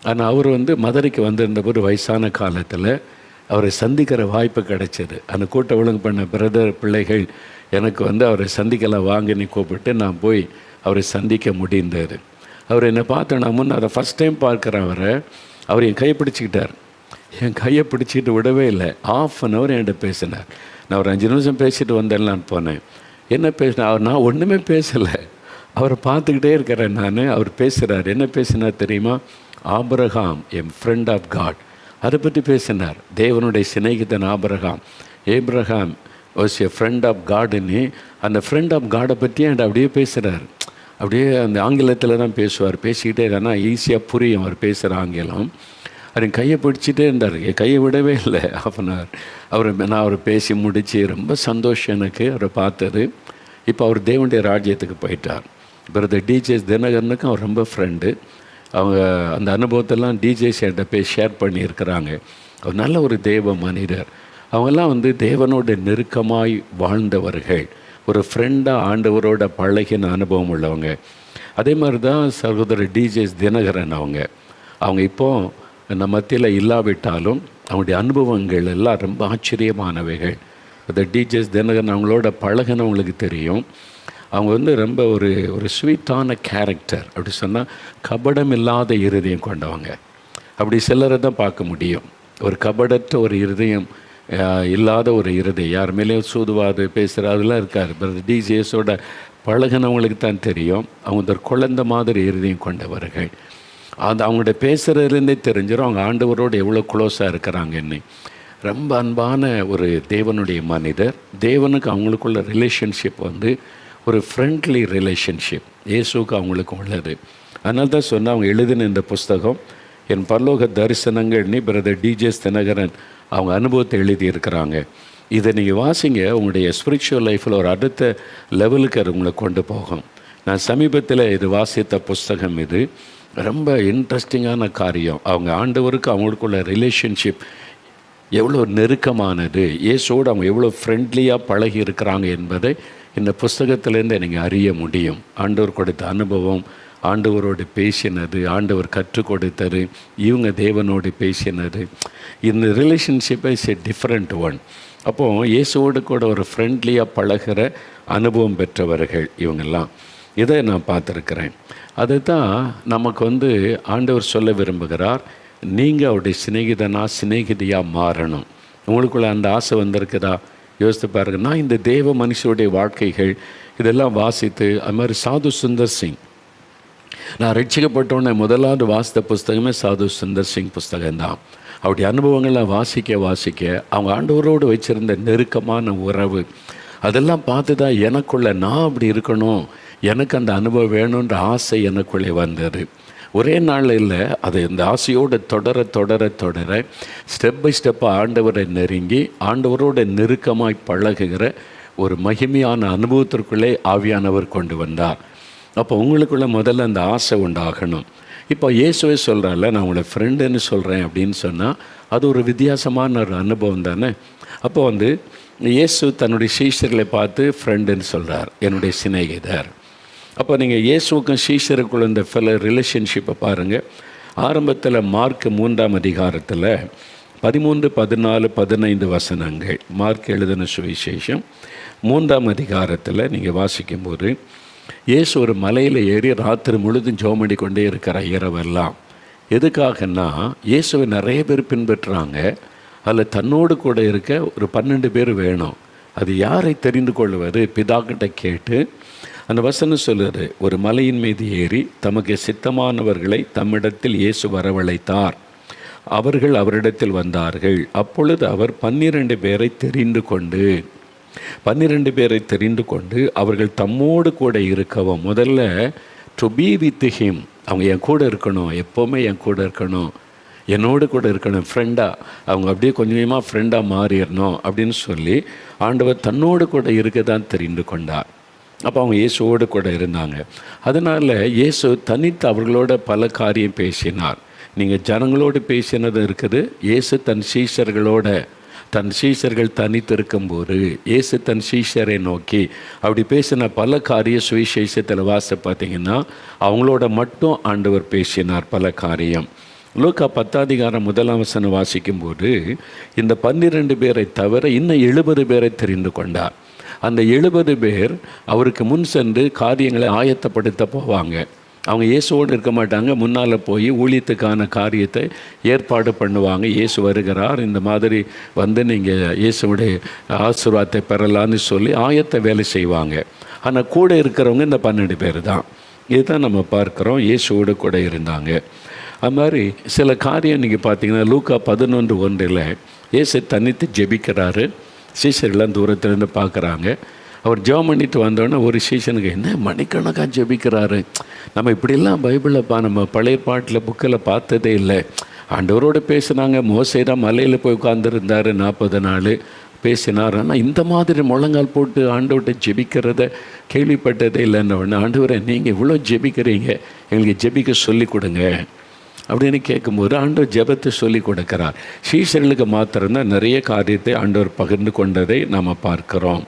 ஆனால் அவர் மதுரைக்கு வந்திருந்தபோது வயசான காலத்தில் அவரை சந்திக்கிற வாய்ப்பு கிடைச்சது. அந்த கூட்ட ஒழுங்கு பண்ண பிரதர் பிள்ளைகள் எனக்கு அவரை சந்திக்கலாம் வாங்கன்னு கூப்பிட்டு நான் போய் அவரை சந்திக்க முடிந்தது. அவர் என்னை பார்த்தேன். நான் முன்ன அதை ஃபஸ்ட் டைம் பார்க்குறேன் அவரை. அவர் என் கையை பிடிச்சிக்கிட்டார். என் கையை பிடிச்சிக்கிட்டு விடவே இல்லை. ½ அன் ஹவர் என்கிட்ட பேசினார். நான் ஒரு 5 நிமிஷம் பேசிட்டு வந்தேன்லான்னு போனேன். என்ன பேசினேன்? நான் ஒன்றுமே பேசலை. அவரை பார்த்துக்கிட்டே இருக்கிறேன் நான். அவர் பேசுகிறார். என்ன பேசினார் தெரியுமா? ஆபிரகாம் என் ஃப்ரெண்ட் ஆஃப் காட், அதை பற்றி பேசினார். தேவனுடைய சிநேகிதன் Abraham. Abraham was a friend of காடுன்னு அந்த ஃப்ரெண்ட் ஆஃப் காடை பற்றி என்கிட்ட அப்படியே பேசுகிறார். அப்படியே அந்த ஆங்கிலத்தில் தான் பேசுவார். பேசிக்கிட்டே இல்லைன்னா ஈஸியாக புரியும் அவர் பேசுகிற ஆங்கிலம். அவர் கையை பிடிச்சிட்டே இருந்தார். என் கையை விடவே இல்லை. ½ அன் ஹவர் நான் அவர் பேசி முடித்து ரொம்ப சந்தோஷம் எனக்கு அவரை பார்த்தது. இப்போ அவர் தேவனுடைய ராஜ்யத்துக்கு போயிட்டார். பிரதர் டிஜிஎஸ் தினகரனுக்கும் அவர் ரொம்ப ஃப்ரெண்டு. அவங்க அந்த அனுபவத்தெல்லாம் டிஜிஎஸ் என்கிட்ட போய் ஷேர் பண்ணியிருக்கிறாங்க. அவர் நல்ல ஒரு தெய்வ மனிதர். அவங்கெல்லாம் தேவனோட நெருக்கமாய் வாழ்ந்தவர்கள், ஒரு ஃப்ரெண்டாக ஆண்டவரோட பழகின அனுபவம் உள்ளவங்க. அதே மாதிரி தான் சகோதரர் டிஜிஎஸ் தினகரன். அவங்க இப்போது நம்ம மத்தியில் இல்லாவிட்டாலும் அவங்களுடைய அனுபவங்கள் எல்லாம் ரொம்ப ஆச்சரியமானவைகள். இந்த டிஜிஎஸ் தினகரன் அவங்களோட பழகினவங்களுக்கு தெரியும். அவங்க ரொம்ப ஒரு ஸ்வீட்டான கேரக்டர். அப்படி சொன்னால் கபடம் இல்லாத இருதயம் கொண்டவங்க. அப்படி சிலரை தான் பார்க்க முடியும். ஒரு கபடற்ற ஒரு இருதயம் இல்லாத ஒரு இருதயம், யார் மேலேயும் சூதுவாது பேசுகிற அதெல்லாம் இருக்கார். டிஜிஎஸோட பழகினவங்களுக்கு தான் தெரியும். அவங்க ஒரு குழந்தை மாதிரி இருதயம் கொண்டவர்கள். அவங்கள்ட்ட பேசுகிறதுலேருந்தே தெரிஞ்சிடும் அவங்க ஆண்டவரோடு எவ்வளோ க்ளோஸாக இருக்கிறாங்கன்னு. ரொம்ப அன்பான ஒரு தேவனுடைய மனிதர். தேவனுக்கு அவங்களுக்குள்ள ரிலேஷன்ஷிப் ஒரு ஃப்ரெண்ட்லி ரிலேஷன்ஷிப் இயேசுக்கு அவங்களுக்கு உள்ளது. அதனால தான் சொன்னால் அவங்க எழுதின இந்த புஸ்தகம் என் பரலோக தரிசனங்கள்னு பிரதர் டிஜிஎஸ் தினகரன் அவங்க அனுபவத்தை எழுதியிருக்கிறாங்க. இதை நீங்கள் வாசிங்க, உங்களுடைய ஸ்பிரிச்சுவல் லைஃப்பில் ஒரு அடுத்த லெவலுக்கு அது உங்களை கொண்டு போகும். நான் சமீபத்தில் இது வாசித்த புஸ்தகம். இது ரொம்ப இன்ட்ரெஸ்டிங்கான காரியம். அவங்க ஆண்டவருக்கு அவங்களுக்குள்ள ரிலேஷன்ஷிப் எவ்வளோ நெருக்கமானது, இயேசுவோடு அவங்க எவ்வளோ ஃப்ரெண்ட்லியாக பழகி இருக்கிறாங்க என்பதை இந்த புஸ்தகத்திலேருந்து நீங்கள் அறிய முடியும். ஆண்டவர் கொடுத்த அனுபவம், ஆண்டவரோடு பேசினது, ஆண்டவர் கற்றுக் கொடுத்தது, இவங்க தேவனோடு பேசினது, இந்த ரிலேஷன்ஷிப்பை இஸ் எ டிஃப்ரெண்ட் ஒன். அப்போது இயேசுவோடு கூட ஒரு ஃப்ரெண்ட்லியாக பழகிற அனுபவம் பெற்றவர்கள் இவங்கெல்லாம். இதை நான் பார்த்துருக்கிறேன். அதை தான் நமக்கு ஆண்டவர் சொல்ல விரும்புகிறார். நீங்கள் அவருடைய சிநேகிதியாக மாறணும். உங்களுக்குள்ள அந்த ஆசை வந்திருக்குதா? யோசித்து பாருங்கள். நான் இந்த தேவ மனுஷருடைய வாழ்க்கைகள் இதெல்லாம் வாசித்து, அது மாதிரி சாது சுந்தர் சிங், நான் ரட்சிக்கப்பட்டோன்னே முதலாவது வாசித்த புஸ்தகமே சாது சுந்தர் சிங் புஸ்தகம்தான். அவருடைய அனுபவங்களை வாசிக்க அவங்க ஆண்டவரோடு வச்சுருந்த நெருக்கமான உறவு அதெல்லாம் பார்த்து தான் எனக்குள்ள நான் அப்படி இருக்கணும், எனக்கு அந்த அனுபவம் வேணுன்ற ஆசை எனக்குள்ளே வந்தது. ஒரே நாளில் இல்லை, அது இந்த ஆசையோடு தொடர ஸ்டெப் பை ஸ்டெப்பாக ஆண்டவரை நெருங்கி ஆண்டவரோட நெருக்கமாய் பழகுகிற ஒரு மகிமையான அனுபவத்திற்குள்ளே ஆவியானவர் கொண்டு வந்தார். அப்போ உங்களுக்குள்ளே முதல்ல அந்த ஆசை உண்டாகணும். இப்போ இயேசுவே சொல்கிறார்ல, நான் உங்களை ஃப்ரெண்டுன்னு சொல்கிறேன் அப்படின்னு சொன்னால் அது ஒரு வித்தியாசமான ஒரு அனுபவம் தானே. அப்போ இயேசு தன்னுடைய சீஷர்களை பார்த்து ஃப்ரெண்டுன்னு சொல்கிறார், என்னுடைய சிநேகிதர். அப்போ நீங்கள் இயேசுக்கும் சீஷருக்குள்ள இந்த ரிலேஷன்ஷிப்பை பாருங்கள். ஆரம்பத்தில் மார்க் 3ஆம் அதிகாரத்தில் 13, 14, 15 வசனங்கள், மார்க் எழுதின சுவிசேஷம் 3ஆம் அதிகாரத்தில் நீங்கள் வாசிக்கும்போது, இயேசு ஒரு மலையில் ஏறி ராத்திரி முழுதும் ஜெபம் பண்ணி கொண்டே இருக்கிற இரவெல்லாம். எதுக்காகன்னா, இயேசுவை நிறைய பேர் பின்பற்றுறாங்க. அதில் தன்னோடு கூட இருக்க ஒரு 12 பேர் வேணும். அது யாரை தெரிந்து கொள்வது? பிதாக்கிட்ட கேட்டு அந்த வசனம் சொல்லுது, ஒரு மலையின் மீது ஏறி தமக்கு சித்தமானவர்களை தம்மிடத்தில் இயேசு வரவழைத்தார். அவர்கள் அவரிடத்தில் வந்தார்கள். அப்பொழுது அவர் 12 பேரை தெரிந்து கொண்டு அவர்கள் தம்மோடு கூட இருக்கவும், முதல்ல டு பி வித் ஹிம், அவங்க என் கூட இருக்கணும், எப்போவுமே என் கூட இருக்கணும், என்னோடு கூட இருக்கணும், ஃப்ரெண்டாக அவங்க அப்படியே கொஞ்சமாக ஃப்ரெண்டாக மாறிடணும் அப்படின்னு சொல்லி ஆண்டவர் தன்னோடு கூட இருக்க தான் தெரிந்து கொண்டார். அப்போ அவங்க இயேசுவோடு கூட இருந்தாங்க. அதனால் இயேசு தனித்து அவர்களோட பல காரியம் பேசினார். நீங்கள் ஜனங்களோடு பேசினது இருக்குது. இயேசு தன் சீஷர்கள் தனித்து இருக்கும்போது இயேசு தன் சீஷரை நோக்கி அப்படி பேசின பல காரிய சுவிசேஷத்தில் பார்த்தீங்கன்னா அவங்களோட மட்டும் ஆண்டவர் பேசினார் பல காரியம். லூக்கா 10:1 வாசிக்கும்போது இந்த 12 பேரை தவிர இன்னும் 70 பேரை தெரிந்து கொண்டார். அந்த 70 பேர் அவருக்கு முன் சென்று காரியங்களை ஆயத்தப்படுத்த போவாங்க. அவங்க இயேசுவோடு இருக்க மாட்டாங்க. முன்னால் போய் ஊழியத்துக்கான காரியத்தை ஏற்பாடு பண்ணுவாங்க. இயேசு வருகிறார், இந்த மாதிரி வந்து நீங்கள் இயேசுடைய ஆசீர்வாதத்தை பெறலான்னு சொல்லி ஆயத்த வேலை செய்வாங்க. ஆனால் கூட இருக்கிறவங்க இந்த 12 பேர் தான். இதுதான் நம்ம பார்க்குறோம். இயேசுவோடு கூட இருந்தாங்க. அது மாதிரி சில காரியம் நீங்கள் பார்த்தீங்கன்னா லூக்கா 11:1 இயேசு தனித்து ஜெபிக்கிறாரு. சீஷர்கள்லாம் தூரத்துலேருந்து பார்க்குறாங்க. அவர் ஜெபம் பண்ணிட்டு வந்தோடனே ஒரு சீஷனுக்கு, என்ன மணிக்கணக்காக ஜெபிக்கிறாரு, நம்ம இப்படிலாம் பைபிளில் நம்ம பழைய பாட்டில் புக்கில் பார்த்ததே இல்லை. ஆண்டவரோடு பேசினாங்க. மோசே தான் மலையில் போய் உட்கார்ந்துருந்தார் 40 நாள் பேசினார். ஆனால் இந்த மாதிரி முழங்கால் போட்டு ஆண்டவர்கிட்ட ஜெபிக்கிறத கேள்விப்பட்டதே இல்லைன்னு. ஆண்டவரை நீங்கள் இவ்வளோ ஜெபிக்கிறீங்க, எங்களுக்கு ஜெபிக்க சொல்லி கொடுங்க அப்படின்னு கேட்கும்போது ஆண்டவர் ஜெபத்தை சொல்லி கொடுக்கிறார். சீஷர்களுக்கு மாத்திரம்தான் நிறைய காரியத்தை ஆண்டவர் பகிர்ந்து கொண்டதை நாம் பார்க்கிறோம்.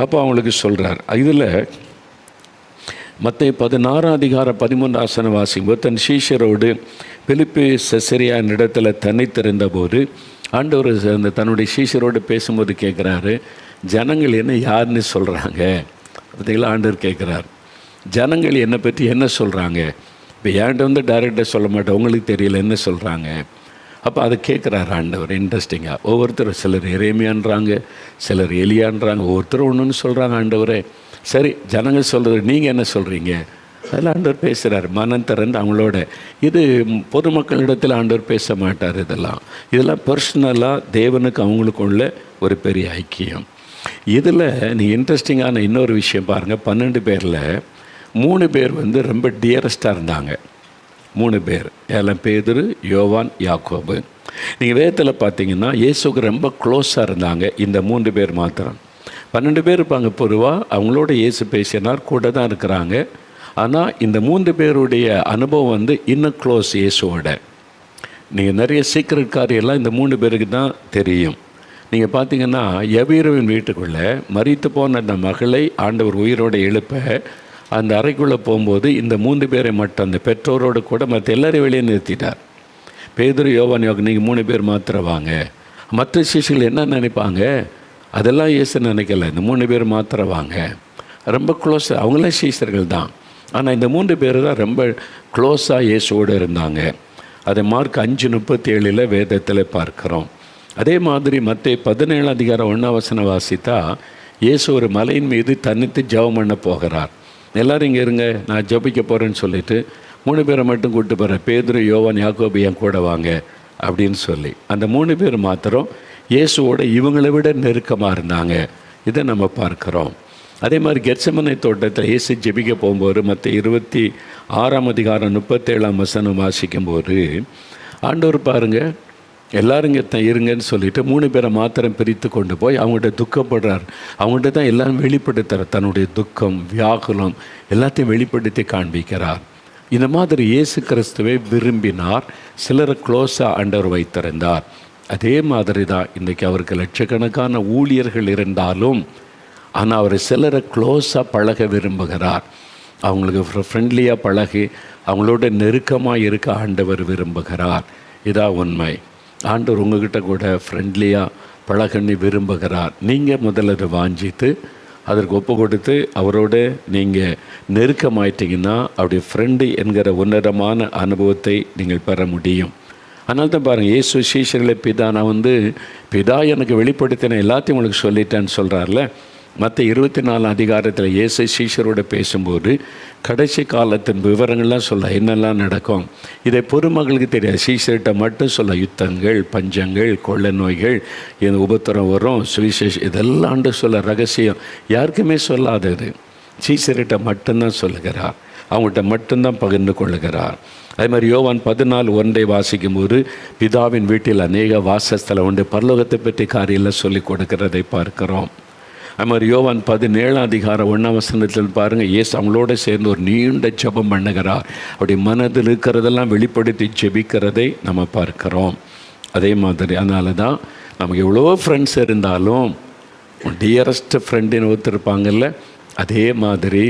அப்போ அவங்களுக்கு சொல்கிறார். இதில் மத்தேயு 16:13 வாசிக்கும்போது தன் சீஷரோடு பிலிப்பி செசரியா இடத்துல தனித்திருந்த போது ஆண்டவர் அந்த தன்னுடைய சீஷரோடு பேசும்போது கேட்குறாரு, ஜனங்கள் என்ன யாருன்னு சொல்கிறாங்க? பார்த்தீங்களா, ஆண்டவர் கேட்குறார், ஜனங்கள் என்னை பற்றி என்ன சொல்கிறாங்க? இப்போ என்கிட்ட டைரெக்டாக சொல்ல மாட்டேன், உங்களுக்கு தெரியல என்ன சொல்கிறாங்க. அப்போ அதை கேட்குறாரு ஆண்டவர். இன்ட்ரெஸ்டிங்காக ஒவ்வொருத்தரும் சிலர் எரேமியான்றாங்க, சிலர் எலியான்றாங்க, ஒவ்வொருத்தரும் ஒன்றுன்னு சொல்கிறாங்க. ஆண்டவரே, சரி ஜனங்கள் சொல்கிறது நீங்கள் என்ன சொல்கிறீங்க? அதில் ஆண்டவர் பேசுகிறார் மனம் திறந்து அவங்களோட. இது பொதுமக்களிடத்தில் ஆண்டவர் பேச மாட்டார். இதெல்லாம் பர்சனலாக தேவனுக்கு அவங்களுக்குள்ள ஒரு பெரிய ஐக்கியம். இதில் நீ இன்ட்ரெஸ்டிங்கான இன்னொரு விஷயம் பாருங்கள். 12 பேரில் 3 பேர் ரொம்ப டியரஸ்டாக இருந்தாங்க. 3 பேர், எல்லாம் பேதுரு, யோவான், யாக்கோபு. நீங்கள் வேதத்தில் பார்த்தீங்கன்னா இயேசுக்கு ரொம்ப க்ளோஸாக இருந்தாங்க இந்த 3 பேர் மாத்திரம். 12 பேர் இருப்பாங்க பொதுவாக, அவங்களோட இயேசு பேசினார், கூட தான் இருக்கிறாங்க. ஆனால் இந்த 3 பேருடைய அனுபவம் இன்னும் க்ளோஸ் இயேசுவோட. நீங்கள் நிறைய சீக்கிரட் காரியெல்லாம் இந்த 3 பேருக்கு தான் தெரியும். நீங்கள் பார்த்தீங்கன்னா யபீருவின் வீட்டுக்குள்ளே மரித்து போன அந்த மகளை ஆண்டவர் உயிரோடு எழுப்ப அந்த அறைக்குள்ளே போகும்போது இந்த 3 பேரை மட்டும் அந்த பெற்றோரோடு கூட மற்ற எல்லாரையும் வெளியே நிறுத்திட்டார். பேதுரு, யோவான், நீங்கள் 3 பேர் மாத்திரம் வாங்க. மற்ற சிஷ்யர்கள் என்ன நினைப்பாங்க? அதெல்லாம் இயேசு நினைக்கல. இந்த 3 பேர் மாத்திரம் வாங்க. ரொம்ப க்ளோஸ், அவங்களாம் சீஷர்கள் தான். ஆனால் இந்த 3 பேர் தான் ரொம்ப க்ளோஸாக இயேசுவோடு இருந்தாங்க. அதை மார்க் 5:37 வேதத்தில் பார்க்குறோம். அதே மாதிரி மத்தேயு 17:1 வாசித்தா இயேசு ஒரு மலையின் மீது தனித்து ஜெபம் பண்ண போகிறார். எல்லோரும் இங்கே இருங்க, நான் ஜெபிக்க போகிறேன்னு சொல்லிவிட்டு 3 பேரை மட்டும் கூப்பிட்டு போகிறேன், பேதுரு, யோவான், யாக்கோபு என் கூட வாங்க அப்படின்னு சொல்லி. அந்த 3 பேர் மாத்திரம் இயேசுவோட இவங்களை விட நெருக்கமாக இருந்தாங்க. இதை நம்ம பார்க்குறோம். அதே மாதிரி கெத்செமனே தோட்டத்தில் இயேசு ஜெபிக்க போகும்போது மத்தேயு 26:37 வாசிக்கும்போது ஆண்டவர் பாருங்கள், எல்லோரும் இங்கே இருங்கன்னு சொல்லிவிட்டு 3 பேரை மாத்திரம் பிரித்து கொண்டு போய் அவங்கள்ட்ட துக்கப்படுறார். அவங்கள்ட்ட தான் எல்லாம் வெளிப்படுத்துகிறார். தன்னுடைய துக்கம், வியாகுலம் எல்லாத்தையும் வெளிப்படுத்தி காண்பிக்கிறார். இந்த மாதிரி இயேசு கிறிஸ்துவை விரும்பினார். சிலரை க்ளோஸாக ஆண்டவர் வைத்திருந்தார். அதே மாதிரி தான் இன்றைக்கி அவருக்கு லட்சக்கணக்கான ஊழியர்கள் இருந்தாலும் ஆனால் அவர் சிலரை க்ளோஸாக பழக விரும்புகிறார். அவங்களுக்கு ஃப்ரெண்ட்லியாக பழகி அவங்களோட நெருக்கமாக இருக்க ஆண்டவர் விரும்புகிறார். இதான் உண்மை. ஆண்டவர் உங்ககிட்ட கூட ஃப்ரெண்ட்லியாக பழகன்னு விரும்புகிறார். நீங்கள் முதல்ல அதை வாஞ்சித்து அதற்கு ஒப்பு கொடுத்து அவரோடு நீங்கள் நெருக்கமாயிட்டீங்கன்னா அப்படி ஃப்ரெண்டு என்கிற உன்னதமான அனுபவத்தை நீங்கள் பெற முடியும். அதனால தான் பாருங்கள், இயேசு சீஷர்களை பிதா, நான் பிதா எனக்கு வெளிப்படுத்தின எல்லாத்தையும் உங்களுக்கு சொல்லிட்டேன்னு சொல்கிறார்ல. மற்ற 24 அதிகாரத்தில் இயேசு சீஷரோடு பேசும்போது கடைசி காலத்தின் விவரங்கள்லாம் சொல்ல, என்னெல்லாம் நடக்கும் இதை பொதுமக்களுக்கு தெரியாது. சீஷர்கிட்ட மட்டும் சொல்ல, யுத்தங்கள், பஞ்சங்கள், கொள்ளை நோய்கள், இந்த உபத்திரம் வரும், சுவிசேஷம், இதெல்லாம் சொல்ல, ரகசியம் யாருக்குமே சொல்லாதது சீஷர்கிட்ட மட்டும்தான் சொல்லுகிறார், அவங்கள்ட்ட மட்டும்தான் பகிர்ந்து கொள்ளுகிறார். அதே மாதிரி யோவான் 14:1 வாசிக்கும்போது பிதாவின் வீட்டில் அநேக வாசஸ்தலம் உண்டு, பரலோகத்தை பற்றி காரியெல்லாம் சொல்லி கொடுக்கிறதை பார்க்கிறோம். அது மாதிரி யோவான் 17:1 பாருங்கள், இயேசு அவங்களோட சேர்ந்து ஒரு நீண்ட ஜெபம் பண்ணுகிறார். அப்படி மனதில் இருக்கிறதெல்லாம் வெளிப்படுத்தி ஜெபிக்கிறதை நம்ம பார்க்கிறோம். அதே மாதிரி அதனால தான் நமக்கு எவ்வளோ ஃப்ரெண்ட்ஸ் இருந்தாலும் டியரஸ்ட் ஃப்ரெண்டுன்னு ஒருத்தருப்பாங்கல்ல, அதே மாதிரி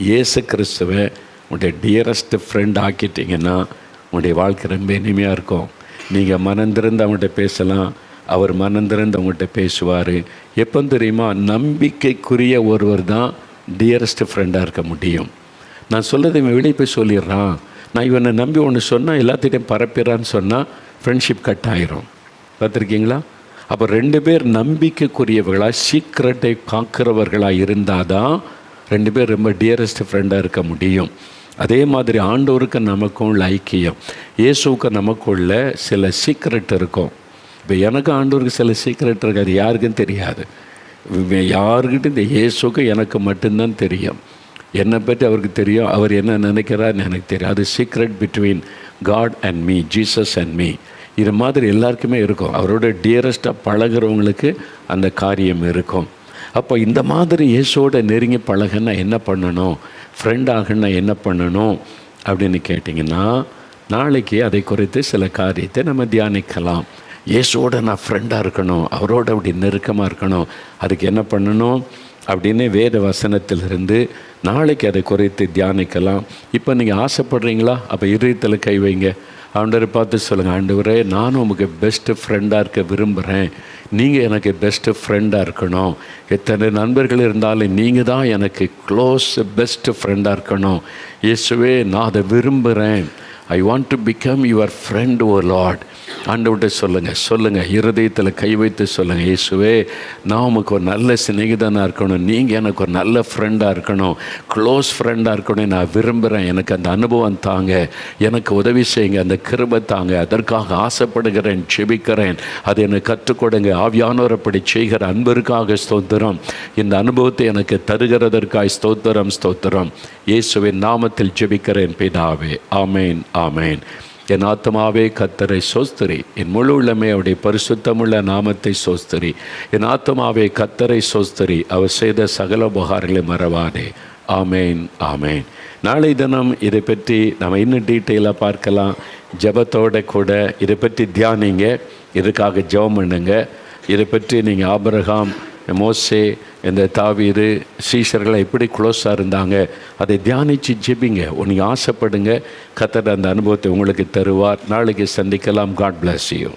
இயேசு கிறிஸ்துவை உங்களுடைய டியரஸ்ட் ஃப்ரெண்ட் ஆக்கிட்டிங்கன்னா உங்களுடைய வாழ்க்கை ரொம்ப இனிமையாக இருக்கும். நீங்கள் மனந்திருந்து அவங்கள்ட்ட பேசலாம், அவர் மனந்திருந்து அவங்கள்ட்ட பேசுவார். எப்போ தெரியுமா? நம்பிக்கைக்குரிய ஒருவர் தான் டியரஸ்ட் ஃப்ரெண்டாக இருக்க முடியும். நான் சொல்கிறத இவன் வெளியே போய் சொல்லிடுறான், நான் இவனை நம்பி ஒன்று சொன்னால் எல்லாத்திட்டையும் பரப்பிறான்னு சொன்னால் ஃப்ரெண்ட்ஷிப் கட் ஆகிரும். பார்த்துருக்கீங்களா? அப்போ 2 பேர் நம்பிக்கைக்குரியவர்களாக சீக்ரெட்டை காக்கிறவர்களாக இருந்தால் தான் 2 பேர் ரொம்ப டியரஸ்ட் ஃப்ரெண்டாக இருக்க முடியும். அதே மாதிரி ஆண்டவருக்கு நமக்கும் உள்ள ஐக்கியம், இயேசுவுக்கு நமக்குள்ள சில சீக்ரெட் இருக்கும். இப்போ எனக்கு ஆண்டவருக்கு சில சீக்ரெட் இருக்குது, அது யாருக்கும் தெரியாது. யாருக்கிட்ட இந்த இயேசுக்கு எனக்கு மட்டும்தான் தெரியும். என்னை பற்றி அவருக்கு தெரியும், அவர் என்ன நினைக்கிறார்னு எனக்கு தெரியும். அது secret between God and me, Jesus and me. இது மாதிரி எல்லாருக்குமே இருக்கும். அவரோட டியரஸ்ட்டாக பழகிறவங்களுக்கு அந்த காரியம் இருக்கும். அப்போ இந்த மாதிரி இயேசுவோட நெருங்கி பழகுன்னா என்ன பண்ணணும், ஃப்ரெண்ட் ஆகுன்னா என்ன பண்ணணும் அப்படின்னு கேட்டிங்கன்னா, நாளைக்கு அதை குறித்து சில காரியத்தை நம்ம தியானிக்கலாம். இயேசுவோட நான் ஃப்ரெண்டாக இருக்கணும், அவரோட அப்படி நெருக்கமாக இருக்கணும், அதுக்கு என்ன பண்ணணும் அப்படின்னு வேத வசனத்திலிருந்து நாளைக்கு அதை குறித்து தியானிக்கலாம். இப்போ நீங்கள் ஆசைப்படுறீங்களா? அப்போ இதயத்தில் கை வைங்க, ஆண்டவரை பார்த்து சொல்லுங்கள், ஆண்டவரே நானும் உங்களுக்கு பெஸ்ட்டு ஃப்ரெண்டாக இருக்க விரும்புகிறேன், நீங்கள் எனக்கு பெஸ்ட்டு ஃப்ரெண்டாக இருக்கணும். எத்தனை நண்பர்கள் இருந்தாலும் நீங்கள் தான் எனக்கு க்ளோஸ் பெஸ்ட்டு ஃப்ரெண்டாக இருக்கணும். இயேசுவே நான் அதை விரும்புகிறேன். I want to become your friend O Lord. ஆண்டவர்கிட்ட சொல்லுங்கள், இருதயத்தில் கை வைத்து சொல்லுங்கள், இயேசுவே நான் உமக்கு ஒரு நல்ல சிநேகிதனாக இருக்கணும், நீங்கள் எனக்கு ஒரு நல்ல ஃப்ரெண்டாக இருக்கணும், க்ளோஸ் ஃப்ரெண்டாக இருக்கணும், நான் விரும்புகிறேன். எனக்கு அந்த அனுபவம் தாங்க, எனக்கு உதவி செய்யுங்க, அந்த கிருபை தாங்க, அதற்காக ஆசைப்படுகிறேன், செபிக்கிறேன், அதை எனக்கு கற்றுக் கொடுங்க. ஆவியானவர் அப்படி செய்கிற அன்பிற்காக ஸ்தோத்திரம். இந்த அனுபவத்தை எனக்கு தருகிறதற்காக ஸ்தோத்திரம், ஸ்தோத்திரம். இயேசுவின் நாமத்தில் ஜெபிக்கிறேன் பிதாவே, ஆமேன், ஆமேன். என் ஆத்மாவே கர்த்தரை சோஸ்திரி, என் முழு உள்ளமே அவருடைய பரிசுத்தமுள்ள நாமத்தை சோஸ்திரி. என் ஆத்மாவே கர்த்தரை சோஸ்திரி, அவர் செய்த சகல உபகாரங்களை மறவாதே. ஆமேன், ஆமேன். நாளை தினம் இதை பற்றி நம்ம இன்னும் டீட்டெயிலாக பார்க்கலாம். ஜெபத்தோட கூட இதை பற்றி தியானிங்க, இதுக்காக ஜெபம் பண்ணுங்க. இதை பற்றி நீங்கள் ஆபிரகாம், மோசே, இந்த தாவீது சீஷர்களை எப்படி க்ளோஸாக இருந்தாங்க அதை தியானித்து ஜெபிங்க. நீங்கள் ஆசைப்படுங்க, கர்த்தர் அந்த அனுபவத்தை உங்களுக்கு தருவார். நாளைக்கு சந்திக்கலாம். God bless you.